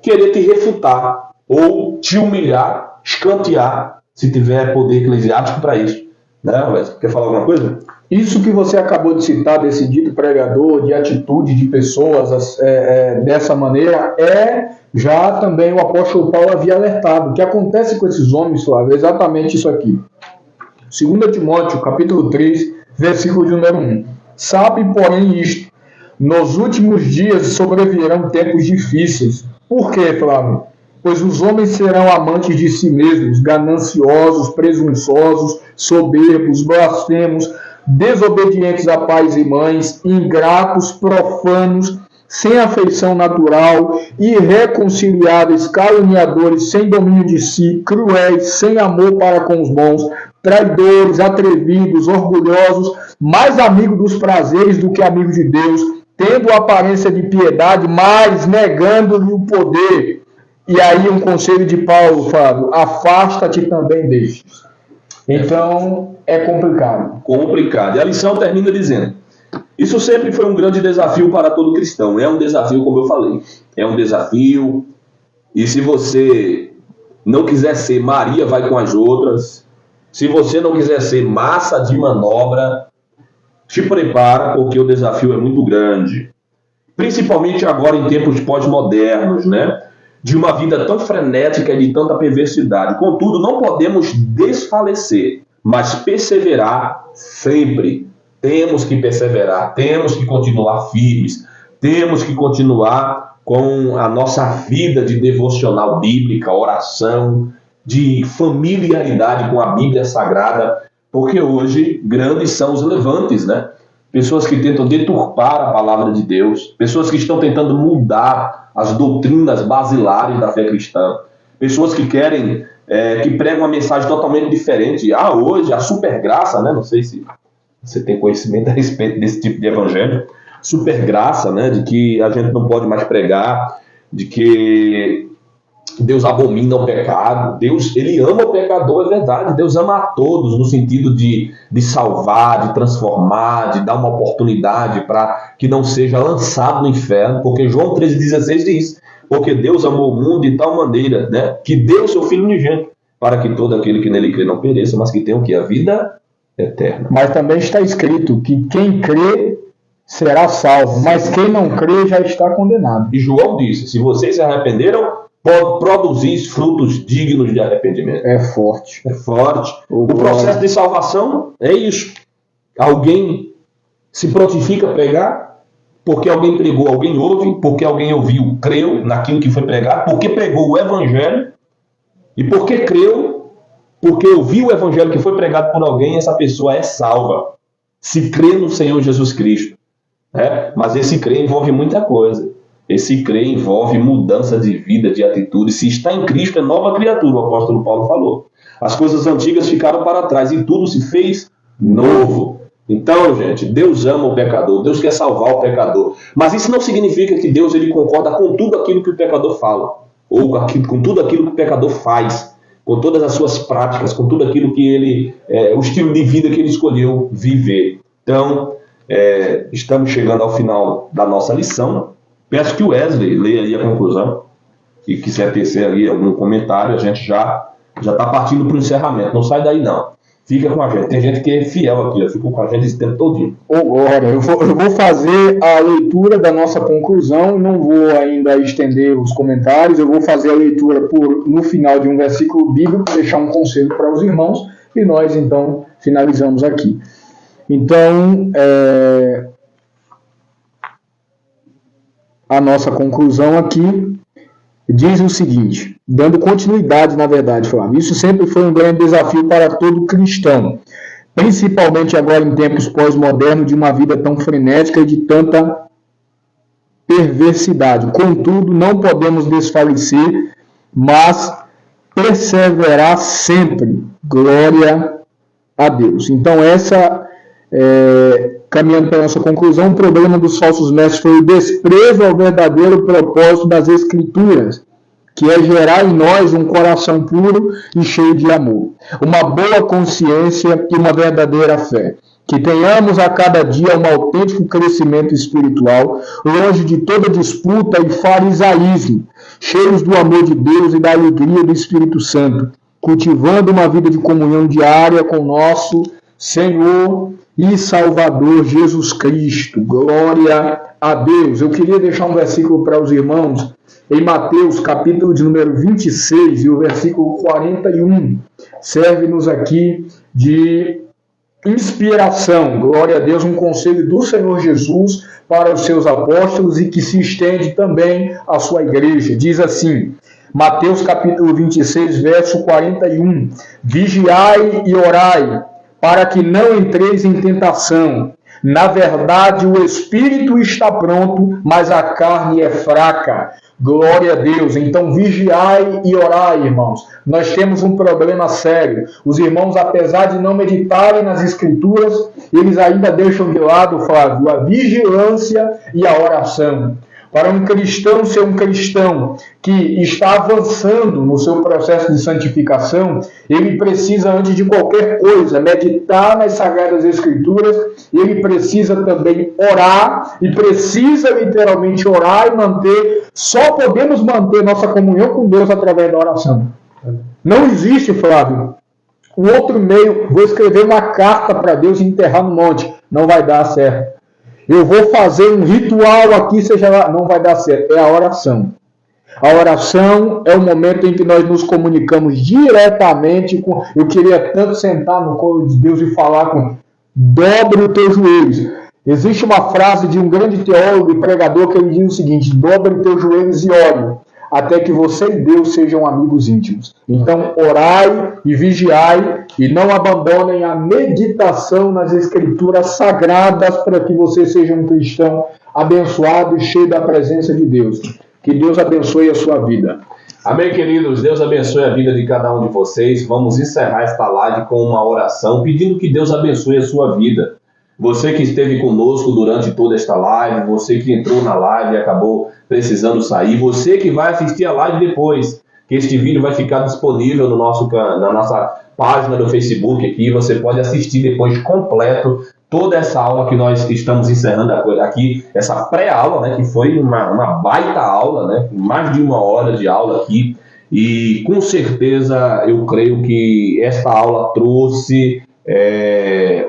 querer te refutar ou te humilhar, escantear, se tiver poder eclesiástico para isso. Né, Wesley? Quer falar alguma coisa? Isso que você acabou de citar, desse dito pregador, de atitude de pessoas dessa maneira, já também o apóstolo Paulo havia alertado. O que acontece com esses homens, Flávio, é exatamente isso aqui. 2 Timóteo, capítulo 3, versículo de número 1. Sabe, porém, isto: nos últimos dias sobrevirão tempos difíceis. Por quê, Flávio? Pois os homens serão amantes de si mesmos, gananciosos, presunçosos, soberbos, blasfemos, desobedientes a pais e mães, ingratos, profanos, sem afeição natural, irreconciliáveis, caluniadores, sem domínio de si, cruéis, sem amor para com os bons, traidores, atrevidos, orgulhosos, mais amigos dos prazeres do que amigos de Deus, tendo aparência de piedade, mas negando-lhe o poder. E aí um conselho de Paulo, Fábio: afasta-te também destes. Então, é complicado. Complicado. E a lição termina dizendo: isso sempre foi um grande desafio para todo cristão. É um desafio, como eu falei. É um desafio. E se você não quiser ser Maria, vai com as outras. Se você não quiser ser massa de manobra, te prepara, porque o desafio é muito grande. Principalmente agora em tempos pós-modernos, né? De uma vida tão frenética e de tanta perversidade. Contudo, não podemos desfalecer, mas perseverar sempre. Temos que perseverar, temos que continuar firmes, temos que continuar com a nossa vida de devocional bíblica, oração, de familiaridade com a Bíblia Sagrada, porque hoje grandes são os levantes, né? Pessoas que tentam deturpar a palavra de Deus, pessoas que estão tentando mudar as doutrinas basilares da fé cristã, pessoas que querem, que pregam uma mensagem totalmente diferente. Hoje, a supergraça, né? Não sei se você tem conhecimento a respeito desse tipo de evangelho, supergraça, né? De que a gente não pode mais pregar, de que Deus abomina o pecado. Deus, ele ama o pecador, é verdade. Deus ama a todos, no sentido de salvar, de transformar, de dar uma oportunidade para que não seja lançado no inferno, porque João 13,16 diz: porque Deus amou o mundo de tal maneira, né, que deu o seu Filho unigênito, para que todo aquele que nele crê não pereça, mas que tenha o quê? A vida eterna. Mas também está escrito que quem crê será salvo, mas quem não crê já está condenado. E João disse: se vocês se arrependeram, produzir frutos dignos de arrependimento. É forte. É forte. O processo de salvação é isso. Alguém se prontifica a pregar, porque alguém pregou, alguém ouve, porque alguém ouviu, creu naquilo que foi pregado, porque pregou o evangelho, e porque creu, porque ouviu o evangelho que foi pregado por alguém, essa pessoa é salva. Se crê no Senhor Jesus Cristo. Mas esse crer envolve muita coisa. Esse crer envolve mudança de vida, de atitude. Se está em Cristo, é nova criatura, o apóstolo Paulo falou. As coisas antigas ficaram para trás e tudo se fez novo. Então, gente, Deus ama o pecador, Deus quer salvar o pecador. Mas isso não significa que Deus ele concorda com tudo aquilo que o pecador fala, ou com tudo aquilo que o pecador faz, com todas as suas práticas, com tudo aquilo que ele, o estilo de vida que ele escolheu viver. Então, estamos chegando ao final da nossa lição. Peço que o Wesley leia aí a conclusão e quiser tecer ali algum comentário, a gente já está partindo para o encerramento. Não sai daí não. Fica com a gente. Tem gente que é fiel aqui, fica com a gente esse tempo todinho. Agora, eu vou fazer a leitura da nossa conclusão, não vou ainda estender os comentários, eu vou fazer a leitura no final de um versículo bíblico, deixar um conselho para os irmãos, e nós então finalizamos aqui. Então, a nossa conclusão aqui diz o seguinte, dando continuidade, na verdade, Flávio: isso sempre foi um grande desafio para todo cristão, principalmente agora em tempos pós-modernos, de uma vida tão frenética e de tanta perversidade. Contudo, não podemos desfalecer, mas perseverar sempre. Glória a Deus. Então, essa caminhando para a nossa conclusão, o problema dos falsos mestres foi o desprezo ao verdadeiro propósito das Escrituras, que é gerar em nós um coração puro e cheio de amor, uma boa consciência e uma verdadeira fé. Que tenhamos a cada dia um autêntico crescimento espiritual, longe de toda disputa e farisaísmo, cheios do amor de Deus e da alegria do Espírito Santo, cultivando uma vida de comunhão diária com nosso Senhor e Salvador Jesus Cristo. Glória a Deus. Eu queria deixar um versículo para os irmãos em Mateus, capítulo de número 26, e o versículo 41. Serve-nos aqui de inspiração, glória a Deus, um conselho do Senhor Jesus para os seus apóstolos e que se estende também à sua igreja. Diz assim, Mateus capítulo 26, verso 41, vigiai e orai, para que não entreis em tentação. Na verdade, o espírito está pronto, mas a carne é fraca. Glória a Deus. Então, vigiai e orai, irmãos. Nós temos um problema sério. Os irmãos, apesar de não meditarem nas Escrituras, eles ainda deixam de lado, Flávio, a vigilância e a oração. Para um cristão ser um cristão que está avançando no seu processo de santificação, ele precisa, antes de qualquer coisa, meditar nas Sagradas Escrituras, ele precisa também orar, e precisa literalmente orar e manter, só podemos manter nossa comunhão com Deus através da oração. Não existe, Flávio, um outro meio, vou escrever uma carta para Deus e enterrar no monte, não vai dar certo. Eu vou fazer um ritual aqui, seja lá, não vai dar certo. É a oração. A oração é o momento em que nós nos comunicamos diretamente com... Eu queria tanto sentar no colo de Deus e falar com ele. Dobre os teus joelhos. Existe uma frase de um grande teólogo e pregador que ele diz o seguinte, dobre os teus joelhos e ore, até que você e Deus sejam amigos íntimos. Então, orai e vigiai e não abandonem a meditação nas Escrituras sagradas para que você seja um cristão abençoado e cheio da presença de Deus. Que Deus abençoe a sua vida. Amém, queridos. Deus abençoe a vida de cada um de vocês. Vamos encerrar esta live com uma oração, pedindo que Deus abençoe a sua vida. Você que esteve conosco durante toda esta live, você que entrou na live e acabou precisando sair, você que vai assistir a live depois, que este vídeo vai ficar disponível no na nossa página do Facebook aqui, você pode assistir depois completo toda essa aula que nós estamos encerrando aqui, essa pré-aula, né, que foi uma baita aula, né, mais de 1 hora de aula aqui, e com certeza eu creio que esta aula trouxe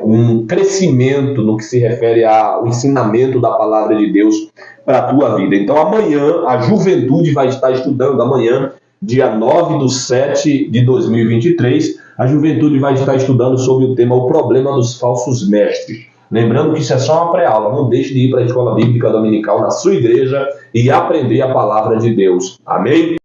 um crescimento no que se refere ao ensinamento da palavra de Deus para a tua vida. Então amanhã a juventude vai estar estudando, amanhã, dia 9/7/2023, a juventude vai estar estudando sobre o tema O Problema dos Falsos Mestres. Lembrando que isso é só uma pré-aula, não deixe de ir para a Escola Bíblica Dominical na sua igreja e aprender a palavra de Deus. Amém?